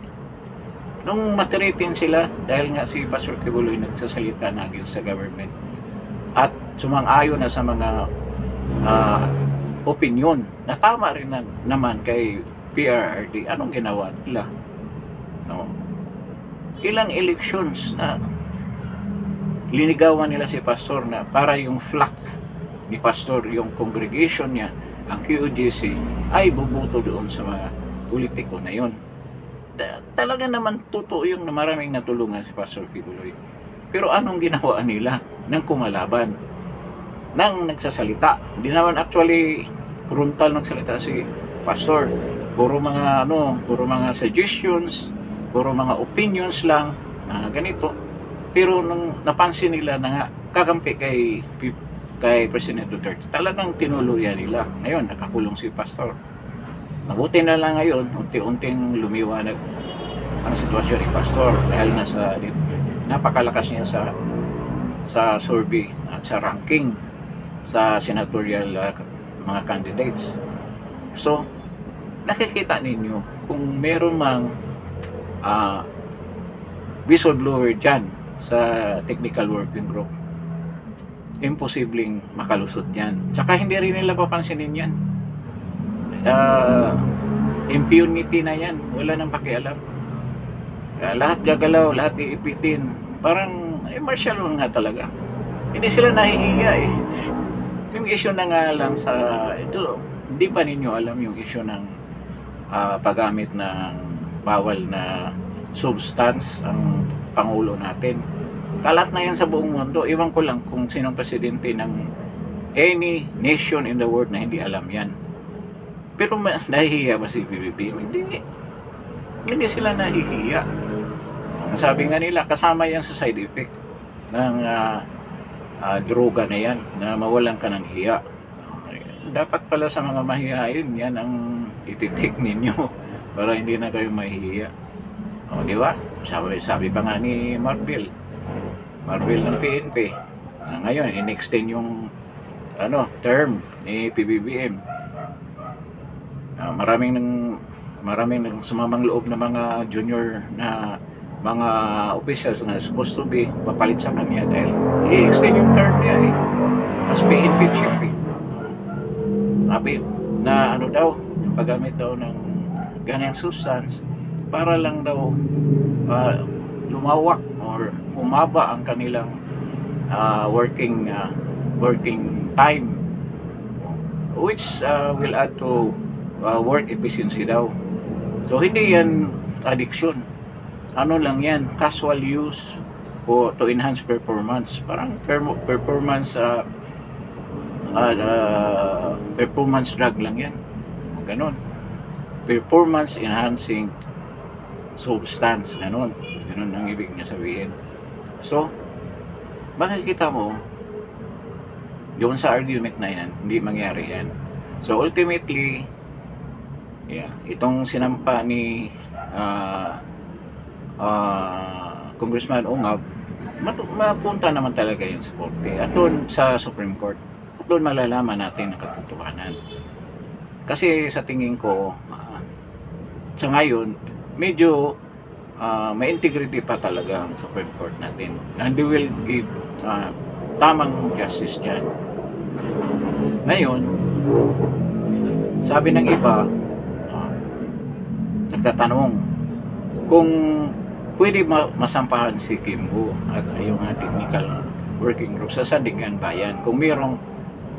[SPEAKER 1] Nung matiritin sila dahil nga si Pastor Kibuloy nagsasalita na against sa government at sumang-ayon na sa mga opinion na tama rin naman kay PRRD, anong ginawa nila? No? Ilang elections na linigawan nila si Pastor na para yung flock ni Pastor, yung congregation niya, ang QGC, ay bubuto doon sa mga politiko na yon. Talaga naman totoo yung maraming natulungan si Pastor Kibuloy. Pero anong ginawa nila nang kumalaban? Nang nagsasalita. Hindi naman actually frontal nagsalita si Pastor. Puro mga suggestions, puro mga opinions lang na ganito. Pero nung napansin nila na nga kakampi kay President Duterte, talagang tinuluyan nila. Ngayon, nakakulong si Pastor. Mabuti na lang ngayon, unti-unting lumiwanag ang sitwasyon ni Pastor dahil napakalakas niya sa survey at sa ranking sa senatorial mga candidates. So, nakikita ninyo kung meron mang whistleblower dyan sa technical working group, imposibleng makalusot yan. Tsaka hindi rin nila papansinin yan. Impunity na yan, wala nang pakialam. Lahat gagalaw, lahat iipitin, parang martial law nga talaga. Hindi sila nahihiya eh. Yung issue na nga lang sa ito, hindi pa ninyo alam yung issue ng paggamit ng bawal na substance ang Pangulo natin. Kalat na yan sa buong mundo. Iwan ko lang kung sinong presidente ng any nation in the world na hindi alam yan. Pero nahihiya ba si PBBM? Hindi sila nahihiya. Sabi nga nila, kasama yan sa side effect ng droga na yan, na mawalan ka ng hiya. Dapat pala sa mga mahihayin, yan ang ititik ninyo para hindi na kayo mahihiya. O, di ba? Sabi pa nga ni Marvel ng PNP, ngayon in-extend yung term ni PBBM. Maraming nang sumamang loob na mga junior na mga officials na supposed to be papalit sa kanya dahil i-extend yung term niya as PNP chief na daw yung paggamit daw ng ganyan substance para lang daw lumawak or umaba ang kanilang working time, which will add to work efficiency daw. So hindi yan addiction, lang yan, casual use to enhance performance, parang performance drug lang yan, ganon, performance enhancing substance, ganon ang ibig niya sabihin. So makikita mo yun sa argument na yan, hindi mangyari yan. So ultimately, itong sinampa ni Congressman Ungab, mapunta naman talaga yun sa korte at doon sa Supreme Court, at doon malalaman natin ang katotohanan. Kasi sa tingin ko, sa ngayon medyo may integrity pa talaga ang Supreme Court natin, and they will give tamang justice dyan. Ngayon, sabi ng iba, nagtatanong kung pwede masampahan si Kimbo at yung technical working group sa Sandigan Bayan kung mayroong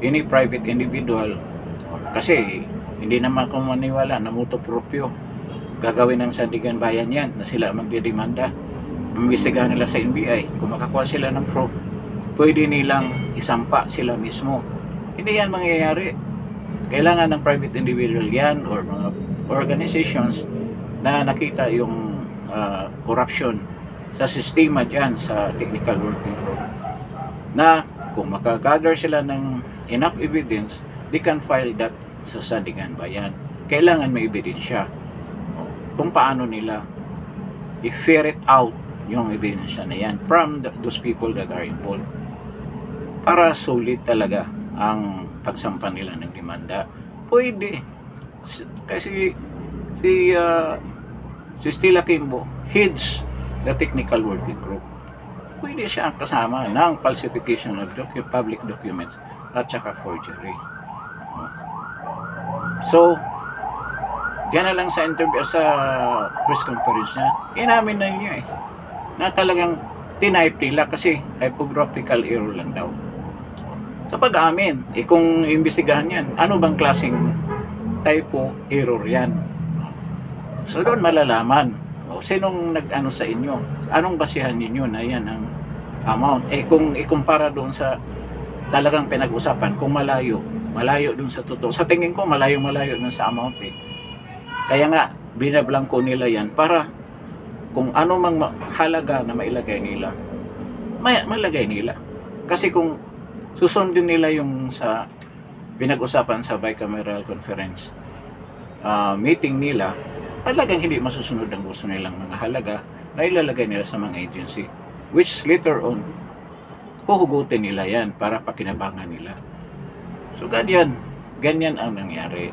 [SPEAKER 1] any private individual, kasi hindi naman ako maniwala na mutuo proprio gagawin ng Sandigan Bayan yan na sila magdidemanda. Mambisigahan nila sa NBI, kung makakuha sila ng proof, pwede nilang isampa sila mismo. Hindi yan mangyayari. Kailangan ng private individual yan or mga organizations na nakita yung corruption sa sistema dyan sa technical working group, na kung makagather sila ng enough evidence, they can file that sa Sandigan Bayan. Kailangan may ebidensya. kung paano nila i-ferret out yung ebidensya na yan from those people that are involved para sulit talaga ang pagsampa nila ng demanda. Pwede kasi si Stella Kimbo heads the technical working group. Pwede siya ang kasama ng falsification of public documents at saka forgery. So, diyan na lang sa interview, sa press conference niya, inamin na niya na talagang tinype nila kasi typographical error lang daw. Sa pag-amin, kung imbestigahan yan, ano bang klaseng typo error yan? So doon malalaman, sinong nag-ano sa inyo, anong basihan ninyo na yan ang amount. Kung ikumpara doon sa talagang pinag-usapan, kung malayo doon sa totoo. Sa tingin ko, malayo doon sa amount Kaya nga, binablangko nila yan para kung ano mang halaga na mailagay nila, malagay nila. Kasi kung susundin nila yung sa pinag-usapan sa bicameral conference meeting nila, talagang hindi masusunod ang gusto nilang mga halaga na ilalagay nila sa mga agency, which later on huhugutin nila yan para pakinabangan nila. So ganyan ang nangyari.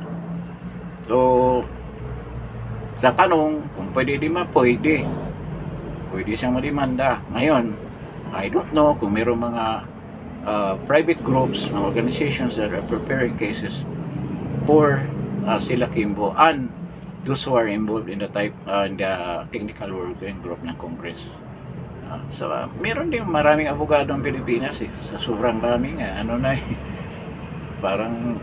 [SPEAKER 1] So sa tanong kung pwede siyang mademanda. Ngayon, I don't know kung mayroong mga private groups, mga organizations that are preparing cases for Stella Kimbo and those who are involved in the technical working group ng Congress. So meron din maraming abogado ng Pilipinas sa sobrang dami nga, parang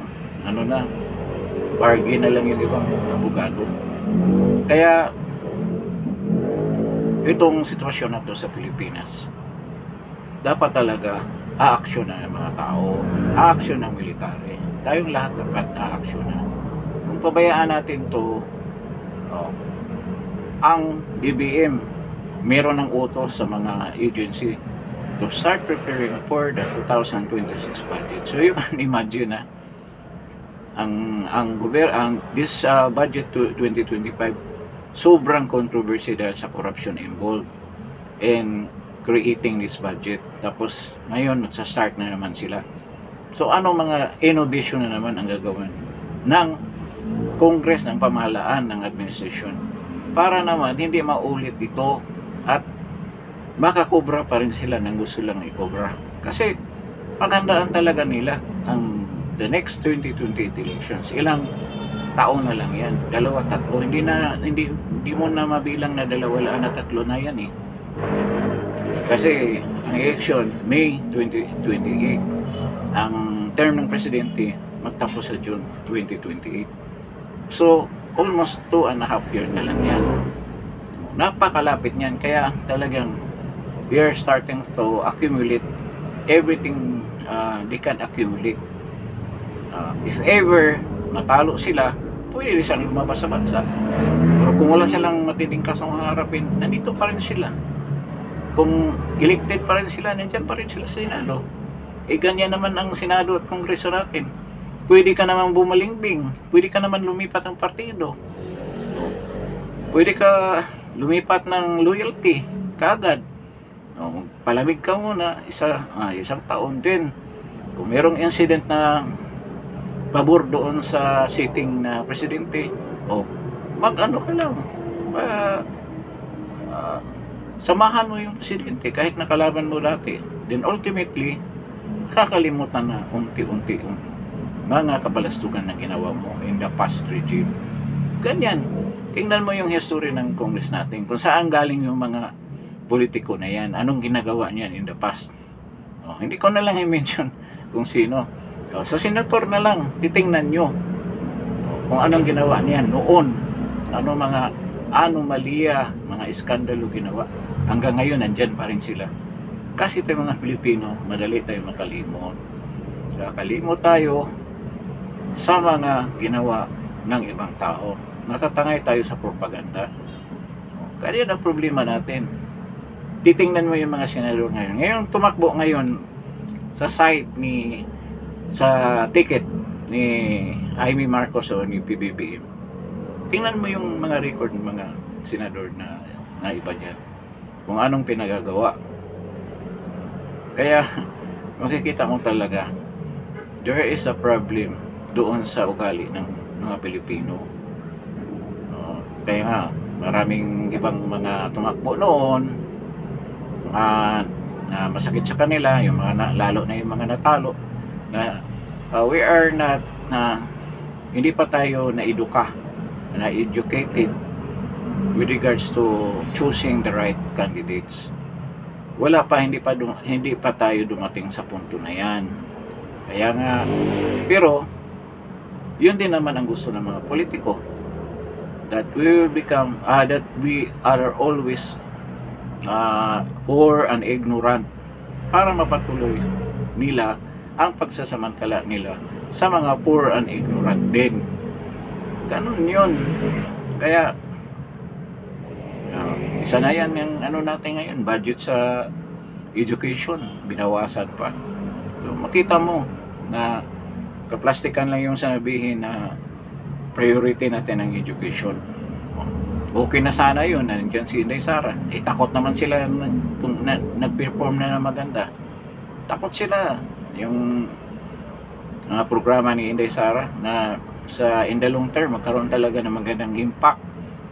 [SPEAKER 1] bargain na lang yung ibang abogado. Kaya itong sitwasyon na to sa Pilipinas, dapat talaga aaksyon ng mga tao, aaksyon ng military. Tayong lahat dapat aaksyon na. Kung pabayaan natin to, ang DBM meron ng utos sa mga agency to start preparing for the 2026 budget. So you can imagine na this budget to 2025 sobrang controversy dahil sa corruption involved in creating this budget. Tapos ngayon magsa-start na naman sila. So anong mga innovation na naman ang gagawin ng Congress, ng pamahalaan, ng administration para naman hindi maulit ito at makakobra pa rin sila ng gusto lang ikobra. Kasi paghandaan talaga nila ang the next 2028 elections. Ilang taon na lang yan, 2-3. Hindi mo na mabilang na 2-3 na yan Kasi ang election May 2028, ang term ng presidente magtapos sa June 2028. So almost 2.5 years na lang yan. Napakalapit niyan, kaya talagang we are starting to accumulate everything they can accumulate. If ever matalo sila, pwede rin silang lumabas sa bansa. Pero kung wala silang matinding kasong harapin, nandito pa rin sila. Kung elected pa rin sila, nandiyan pa rin sila sa Senado. Ganyan naman ang Senado at Kongreso natin. Pwede ka naman bumalingbing, pwede ka naman lumipat ng partido, pwede ka lumipat ng loyalty kaagad. Palamig ka muna isang taon din. Kung merong incident na pabor doon sa sitting na presidente, mag-ano ka lang, samahan mo yung presidente kahit nakalaban mo dati. Then ultimately kakalimutan na unti-unti mga kabalastugan na ginawa mo in the past regime. Ganyan, tingnan mo yung history ng Congress natin, kung saan galing yung mga politiko na yan, anong ginagawa niyan in the past. Hindi ko na lang i-mention kung sino. Sa senator na lang, titingnan nyo kung anong ginawa niyan noon, ano mga anomalya, mga iskandalo ginawa. Hanggang ngayon nandyan pa rin sila. Kasi tayo mga Pilipino, madali tayo makalimot. Kalimot tayo sa mga ginawa ng ibang tao. Natatangay tayo sa propaganda. Kaya yan ang problema natin. Titingnan mo yung mga senador ngayon. Ngayon, tumakbo ngayon sa site sa ticket ni Amy Marcos o ni PBBM. tingnan mo yung mga record ng mga senador na iba dyan, kung anong pinagagawa. Kaya makikita mo talaga there is a problem doon sa ugali ng mga Pilipino. Kaya nga maraming ibang mga tumakbo noon, masakit sa kanila yung mga lalo na yung mga natalo na we are not hindi pa tayo educated with regards to choosing the right candidates. Hindi pa tayo dumating sa punto na yan. Kaya nga, pero yun din naman ang gusto ng mga politiko, that we are always poor and ignorant, para mapatuloy nila ang pagsasamantala nila sa mga poor and ignorant din. Ganun yun. Kaya isa na yan yung natin ngayon, budget sa education, binawasan pa. So, makita mo na kaplastikan lang yung sanabihin na priority natin ang education. Okay na sana yun, nandiyan si Inday Sara. Takot naman sila kung nag-perform na maganda. Takot sila yung programa ni Inday Sara na sa in the long term magkaroon talaga ng magandang impact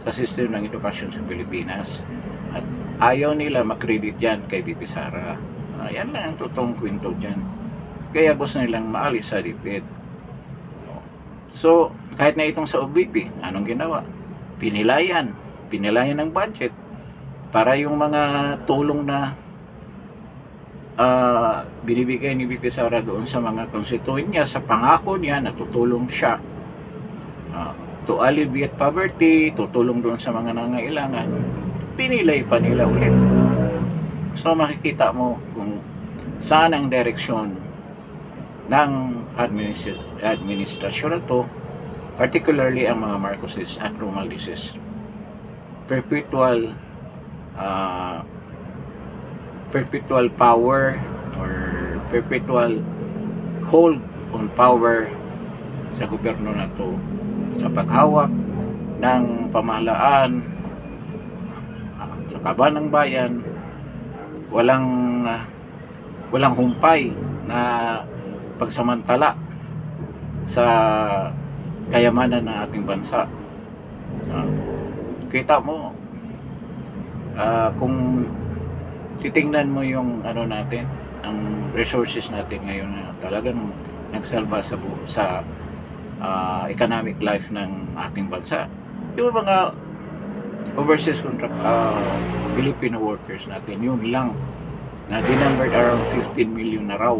[SPEAKER 1] sa sistema ng edukasyon sa Pilipinas. At ayaw nila makredit yan kay VP Sara. Yan lang ang totoong kwento dyan. Kaya gusto nilang maalis sa DepEd. So, kahit na itong sa OVP, anong ginawa? Pinilayan ng budget para yung mga tulong na binibigay ni VP Sara doon sa mga constituent niya, sa pangako niya na tutulong siya to alleviate poverty, tutulong doon sa mga nangangailangan, pinilay pa nila ulit. So makikita mo kung saan ang direksyon ng administrasyon na to, particularly ang mga Marcoses at Romualdeses. Perpetual power or perpetual hold on power sa gobyerno na to, sa paghawak ng pamahalaan sa kaban ng bayan. Walang humpay na pagsamantala sa kayamanan ng ating bansa. Kita mo kung titingnan mo yung natin, ang resources natin ngayon na talagang nagsalba sa economic life ng ating bansa. Yung mga overseas contract Filipino workers natin, yun lang na dinumbered around 15 million na raw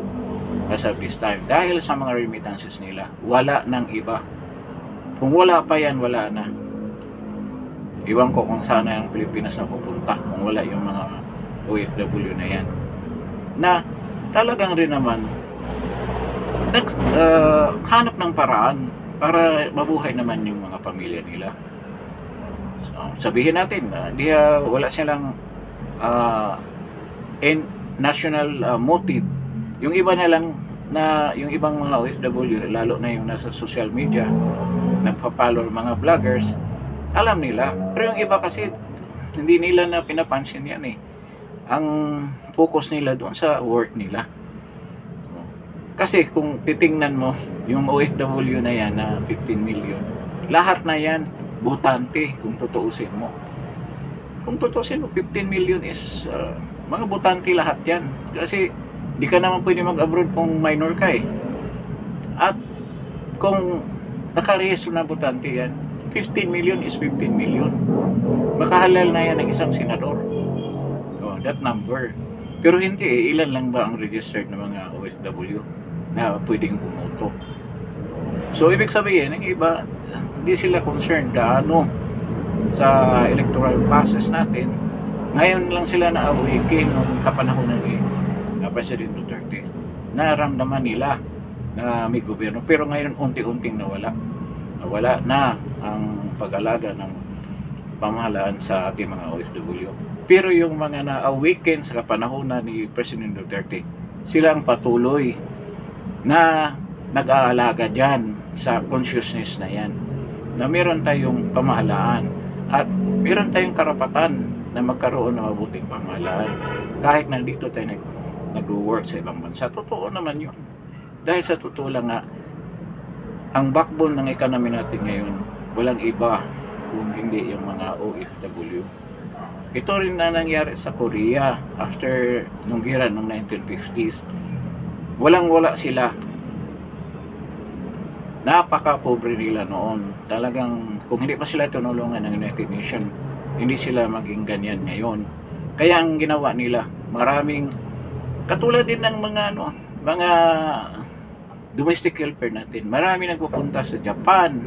[SPEAKER 1] as of this time dahil sa mga remittances nila. Wala nang iba. Kung wala pa yan, wala na. Iwan ko kung sana ang Pilipinas na pupunta kung wala yung mga OFW na yan, na talagang rin naman hanap ng paraan para mabuhay naman yung mga pamilya nila. So, sabihin natin wala silang national motive. Yung iba na lang na yung ibang mga OFW, lalo na yung nasa social media, nagpa-follow mga vloggers, alam nila. Pero yung iba kasi hindi nila na pinapansin yan eh. Ang focus nila doon sa work nila. Kasi kung titingnan mo yung OFW na yan na 15 million, lahat na yan butante kung tutuusin mo. Kung tutuusin mo, 15 million is mga butante lahat yan. Kasi di ka naman pwede mag-abroad kung minor ka eh. At kung nakarehistro na butante yan, 15 million is 15 million. Makahalal na yan ng isang senador. So, that number. Pero hindi eh, ilan lang ba ang registered na mga OFW na pwedeng bumoto? So, ibig sabihin, ng iba, hindi sila concerned gaano sa electoral process natin. Ngayon lang sila na-awaken nung kapanahonan ni President Duterte. Naramdaman nila na may gobyerno. Pero ngayon, unti-unting nawala na ang pag-alaga ng pamahalaan sa ating mga OFW. Pero yung mga na-awaken sa kapanahonan ni President Duterte, sila ang patuloy na nag-aalaga dyan sa consciousness na yan. na meron tayong pamahalaan at meron tayong karapatan na magkaroon ng mabuting pamahalaan kahit nandito tayo nag-work sa ibang bansa. Totoo naman yun. Dahil sa totoo lang nga, ang backbone ng economy natin ngayon, walang iba kung hindi yung mga OFW. Ito rin na nangyari sa Korea after nung gira ng 1950s. Walang-wala sila. Napaka-pobre nila noon. Talagang kung hindi pa sila tinulungan ng United Nations, hindi sila maging ganyan ngayon. Kaya ang ginawa nila, maraming katulad din ng mga domestic helper natin. Marami nagpupunta sa Japan.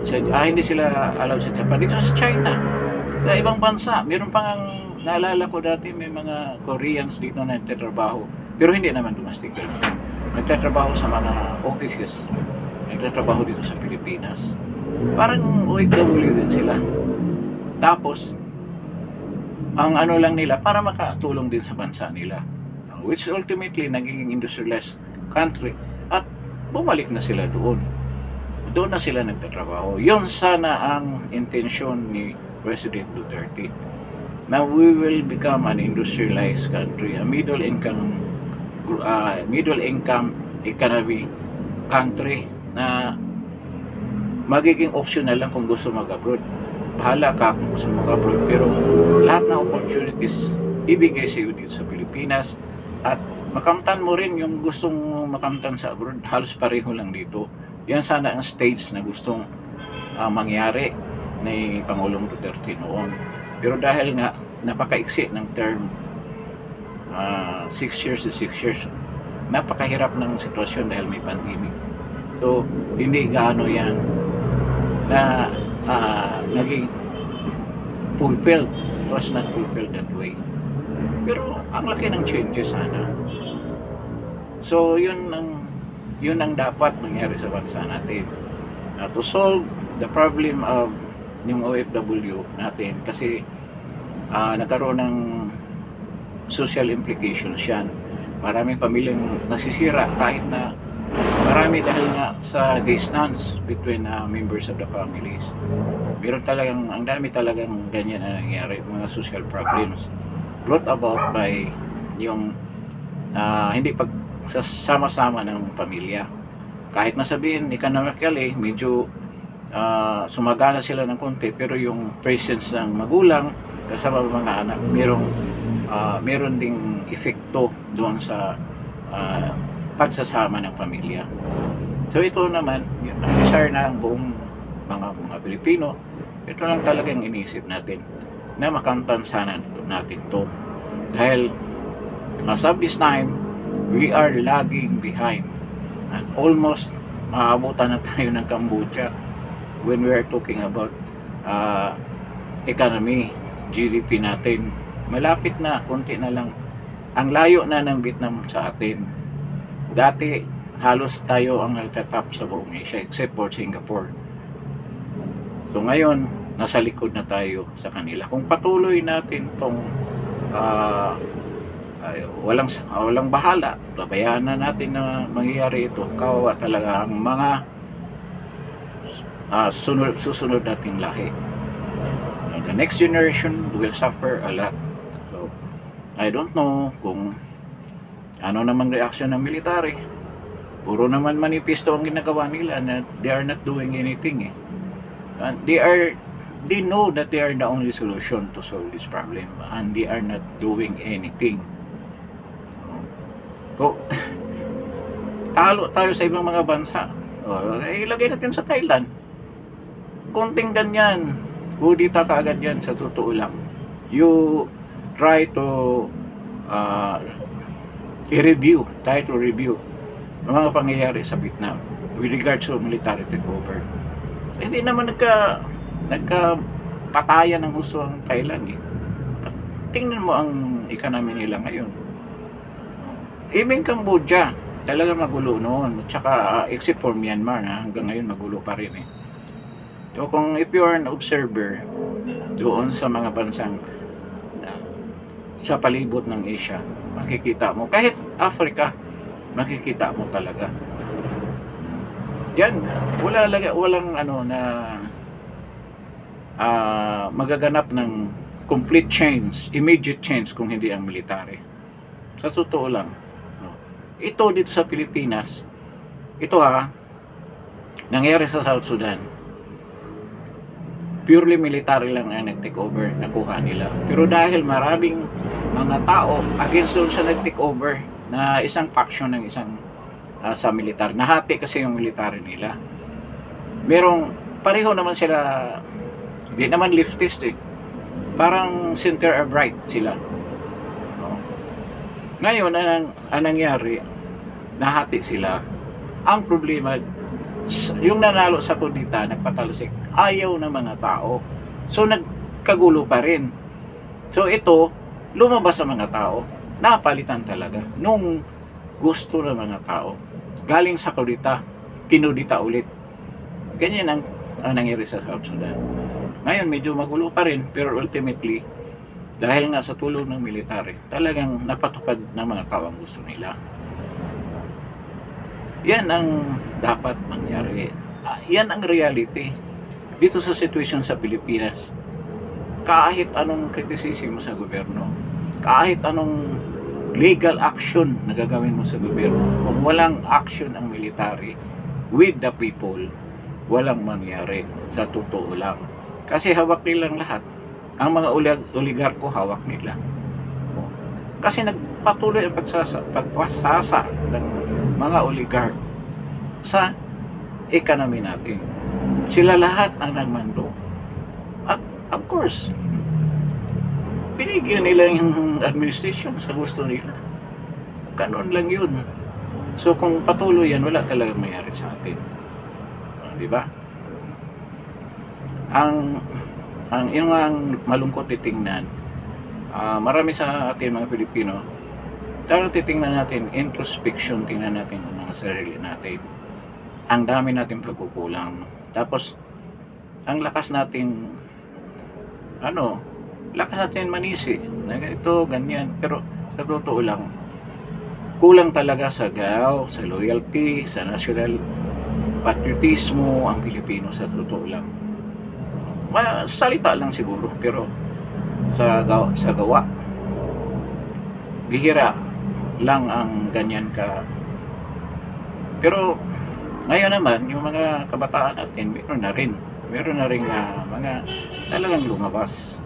[SPEAKER 1] Hindi sila allowed sa Japan. Dito sa China. Sa ibang bansa. Meron pang naalala ko dati may mga Koreans dito na nagtatrabaho. Pero hindi naman domestic helper. Nagtatrabaho sa mga offices. Nagtatrabaho dito sa Pilipinas. Parang OFW din sila. Tapos, ang ano lang nila, para makatulong din sa bansa nila. Which ultimately, naging industrialized country. At bumalik na sila doon. Doon na sila nagtatrabaho. Yun sana ang intensyon ni President Duterte. Now, we will become an industrialized country. A middle income economy country na magiging optional lang kung gusto mag-abroad. Bahala ka kung gusto mag-abroad, pero lahat ng opportunities ibigay sa iyo dito sa Pilipinas at makamtan mo rin yung gustong makamtan sa abroad, halos pareho lang dito. Yan sana ang stage na gustong mangyari ni Pangulong Duterte noon. Pero dahil nga napakaiksi ng term 6 years to 6 years, napakahirap ng sitwasyon dahil may pandemic. So, hindi gaano yan na naging fulfilled. It was not fulfilled that way. Pero ang laki ng changes sana. So, yun ang dapat mangyari sa bansa natin. To solve the problem of yung OFW natin kasi nagkaroon ng social implications yan. Maraming pamilyang nasisira kahit na marami dahil nga sa distance between members of the families. Ang dami talagang ganyan na nangyari, mga social problems brought about by yung hindi pagsasama-sama ng pamilya. Kahit nasabihin economically medyo sumagana sila ng konti, pero yung presence ng magulang kasama mga anak meron ding epekto doon sa pagsasama ng pamilya. So ito naman, yung desire na ang buong mga Pilipino, ito lang talagang inisip natin na makamtan sana natin to. Dahil as of this time, we are lagging behind. And almost maabutan na tayo ng Cambodia when we are talking about economy, GDP natin. Malapit na, konti na lang. Ang layo na ng Vietnam sa atin. Dati, halos tayo ang nagtatap sa buong Asia except for Singapore. So ngayon, nasa likod na tayo sa kanila. Kung patuloy natin itong walang bahala, pabayaan na natin na mangyayari ito, kawawa talaga ang mga susunod nating lahi. The next generation will suffer a lot. So, I don't know kung ano namang reaction ng military. Puro naman manifesto ang ginagawa nila na they are not doing anything. And they know that they are the only solution to solve this problem, and they are not doing anything. So, talo tayo sa ibang mga bansa. Ilagay natin sa Thailand. Konting ganyan, kudita ka agad yan, sa totoo lang. You try to try to review ang mga pangyayari sa Vietnam with regards to military takeover. Hindi naman nagkapatayan ng gusto ang Thailand eh. Tingnan mo ang economy nila ngayon. Even Cambodia, talaga magulo noon. Tsaka except for Myanmar, hanggang ngayon magulo pa rin eh. So kung if you are an observer doon sa mga bansang sa palibot ng Asia, makikita mo, kahit Africa, makikita mo talaga Yan, walang ano na magaganap ng complete change, immediate change kung hindi ang military. Sa totoo lang. No. Ito dito sa Pilipinas, ito nangyari sa South Sudan. Purely military lang ang nag-take over, nakuha nila. Pero dahil maraming mga tao against doon sa nag-take over na isang faction ng isang sa militar. Nahati kasi yung military nila. Merong pareho naman sila, di naman leftist parang center or right sila. No. Ngayon, ang nangyari, nahati sila. Ang problema, yung nanalo sa kudita, nagpatalusik, ayaw ng mga tao. So, nagkagulo pa rin. So, ito, lumabas sa mga tao, napalitan talaga. Nung gusto ng mga tao, galing sa kudita, kinudita ulit. Ganyan ang nangyari sa South Sudan. Ngayon, medyo magulo pa rin, pero ultimately, dahil nga sa tulong ng military, talagang napatupad ng mga tao ang gusto nila. Yan ang dapat mangyari. Yan ang reality. Dito sa situation sa Pilipinas, kahit anong criticism mo sa gobyerno, kahit anong legal action na gagawin mo sa gobyerno, kung walang action ang military with the people, walang mangyari sa totoo lang. Kasi hawak nilang lahat. Ang mga oligarko hawak nila. Kasi nagpatuloy ang pagpasasa ng mga oligark sa economy natin. Sila lahat ang nagmando. At of course, binigyan nila yung administration sa gusto nila. Ganon lang yun. So kung patuloy yan, wala talagang mayari sa atin. Di ba? Yung ang malungkot titingnan, marami sa ating mga Pilipino, talagang titingnan natin, introspection, tingnan natin ang mga sarili natin. Ang dami natin pagkukulang. Tapos, ang lakas natin, lakas natin manisi, na ito, ganyan. Pero, sa totoo lang, kulang talaga sa gaw, sa loyalty, sa national patriotismo, ang Pilipino sa totoo lang. Salita lang siguro, pero sa gawa, bihira lang ang ganyan ka. Pero ngayon naman, yung mga kabataan natin, meron na rin mga talagang lumabas,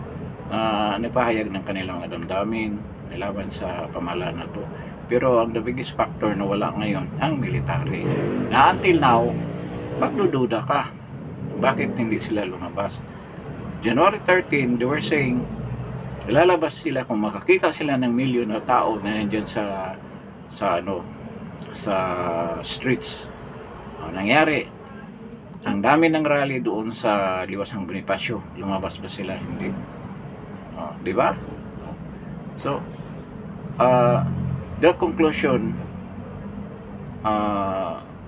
[SPEAKER 1] nagpahayag ng kanilang mga damdamin nilaban sa pamahalaan na to. Pero ang the biggest factor na wala ngayon, ang military. Na until now, magdududa ka, bakit hindi sila lumabas? January 13, they were saying, lalabas sila kung makakita sila ng milyon na tao na nandiyan sa streets. Nangyari, ang dami ng rally doon sa Liwasang Bonifacio. Lumabas ba sila? Hindi. Di ba? So, the conclusion,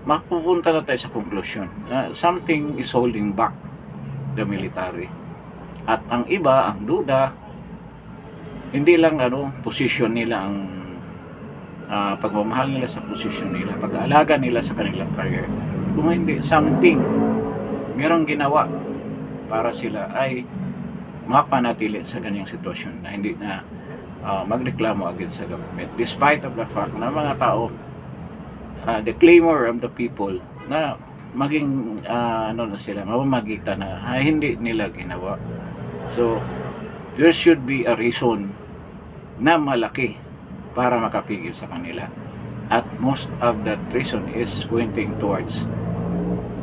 [SPEAKER 1] mapupunta na tayo sa conclusion. Something is holding back the military. At ang iba, ang duda, hindi lang position nila ang pagmamahal nila sa posisyon nila, pag-aalaga nila sa kanilang career. Kung hindi, something merong ginawa para sila ay mapanatili sa ganyang sitwasyon na hindi na magreklamo against sa government, despite of the fact na mga tao, the clamor of the people na maging na sila, mamamagitan na hindi nila ginawa. So there should be a reason na malaki para makapigil sa kanila, at most of that reason is pointing towards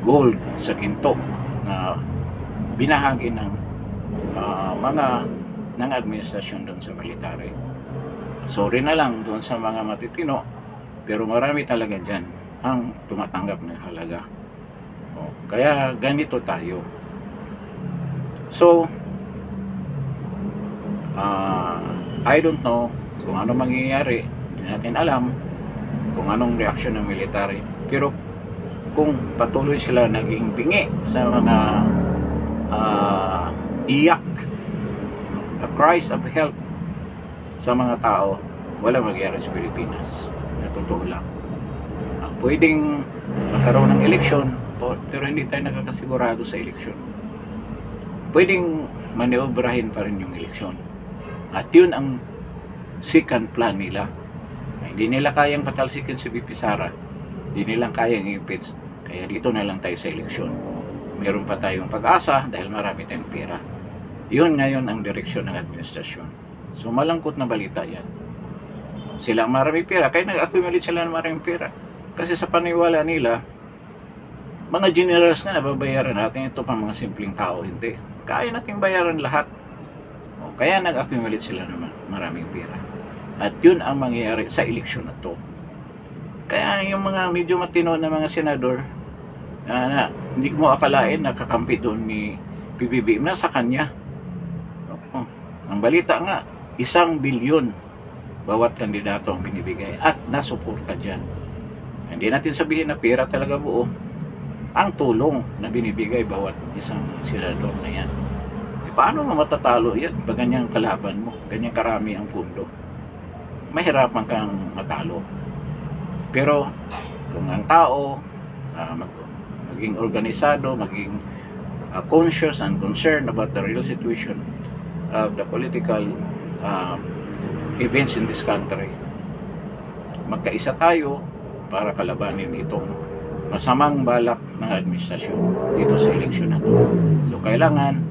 [SPEAKER 1] gold sa ginto na binahagi ng ng administrasyon doon sa military. Sorry na lang doon sa mga matitino, pero marami talaga dyan ang tumatanggap ng halaga. Kaya ganito tayo. So I don't know kung ano mangyayari, hindi natin alam kung anong reaksyon ng military, pero kung patuloy sila naging bingi sa mga iyak, the cries of help sa mga tao, wala magyari sa Pilipinas. Na totoo lang. Pwedeng magkaroon ng eleksyon, pero hindi tayo nakakasigurado sa eleksyon. Pwedeng maneobrahin pa rin yung eleksyon. At yun ang second plan nila. Hindi nila kayang patalsikin si VP Sara. Hindi nila kayang i-impeach. Kaya dito na lang tayo sa eleksyon. Meron pa tayong pag-asa dahil marami tayong pera. Yun ngayon ang direksyon ng administrasyon. So malangkot na balita yan. Sila maraming pera, kaya nag-accumulate sila ng maraming pera. Kasi sa paniwala nila, mga generals na nababayaran natin, ito pang mga simpleng tao, hindi. Kaya natin bayaran lahat. O, kaya nag-accumulate sila ng maraming pera. At yun ang mangyayari sa eleksyon na to. Kaya yung mga medyo matino na mga senador, na hindi mo akalain nakakampi doon ni PBBM na sa kanya. O, ang balita nga, 1 bilyon bawat kandidato ang binibigay at nasuporta dyan. Hindi natin sabihin na pera talaga buo ang tulong na binibigay bawat isang senador na yan. E paano mo matatalo yan? Pag ganyang kalaban mo, ganyang karami ang pundo, mahirapan kang matalo. Pero kung ang tao maging organisado, maging conscious and concerned about the real situation of the political events in this country, magkaisa tayo para kalabanin itong masamang balak ng administrasyon dito sa eleksyon na to. So kailangan,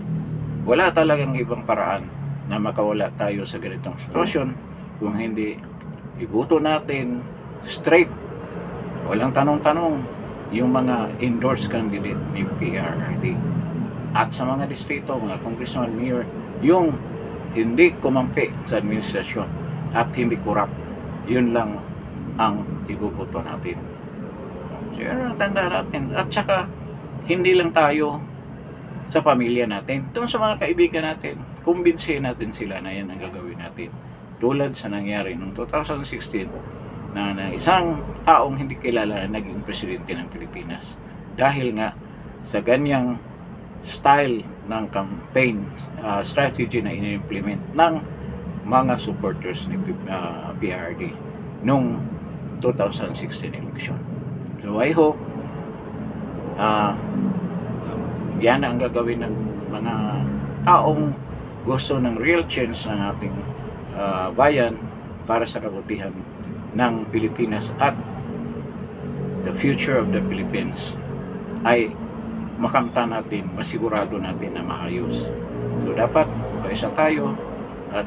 [SPEAKER 1] wala talagang ibang paraan na makawala tayo sa ganitong sitwasyon kung hindi ibuto natin straight, walang tanong-tanong, yung mga endorsed candidate ni PRRD at sa mga distrito, mga congressman, mayor, yung hindi kumampi sa administrasyon at hindi kurap, yun lang ang ibubuto natin. So yun ang tanda natin. At saka hindi lang tayo sa pamilya natin, doon sa mga kaibigan natin, kumbinsihin natin sila na yan ang gagawin natin. Tulad sa nangyari noong 2016 na isang taong hindi kilala na naging presidente ng Pilipinas dahil nga sa ganyang style ng campaign strategy na ini-implement ng mga supporters ni PRRD noong 2016 election. So I hope yan ang gagawin ng mga taong gusto ng real change ng ating bayan para sa kabutihan ng Pilipinas at the future of the Philippines ay makamta natin, masigurado natin na maayos. So dapat kaisa tayo at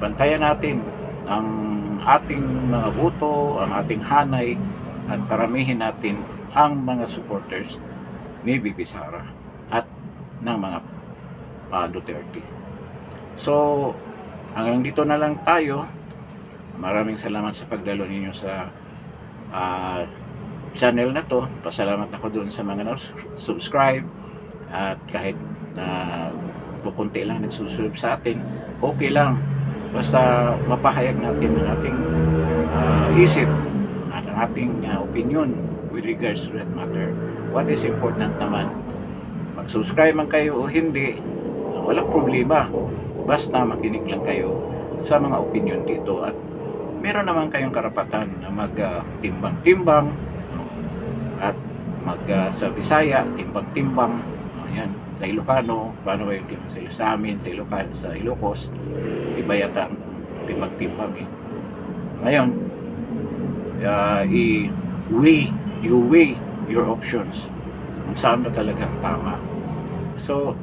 [SPEAKER 1] bantayan natin ang ating mga boto, ang ating hanay, at paramihin natin ang mga supporters ni VP Sara at ng mga Duterte. So hanggang dito na lang tayo. Maraming salamat sa pagdalo ninyo sa channel na to. Pasalamat ako dun sa mga subscribe at kahit na bukunti lang nagsusulub sa atin, okay lang, basta mapahayag natin ang ating isip at ang ating opinion with regards to that matter. What is important naman, mag-subscribe man kayo o hindi, walang problema, basta makinig lang kayo sa mga opinion dito at meron naman kayong karapatan na mag-timbang-timbang at sa Bisaya, timbang-timbang. Ayan, sa Ilocano, paano ba yung timbang sa amin, sa Ilocos, iba yata ang timbang-timbang eh. Ngayon, you weigh your options kung saan ba talagang tama. So,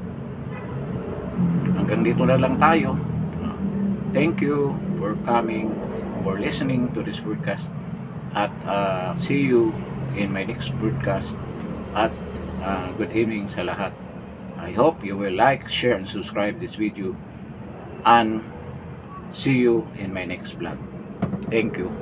[SPEAKER 1] hanggang dito na lang tayo. Thank you for coming, for listening to this broadcast, at see you in my next broadcast, at good evening sa lahat. I hope you will like, share, and subscribe this video, and see you in my next vlog. Thank you.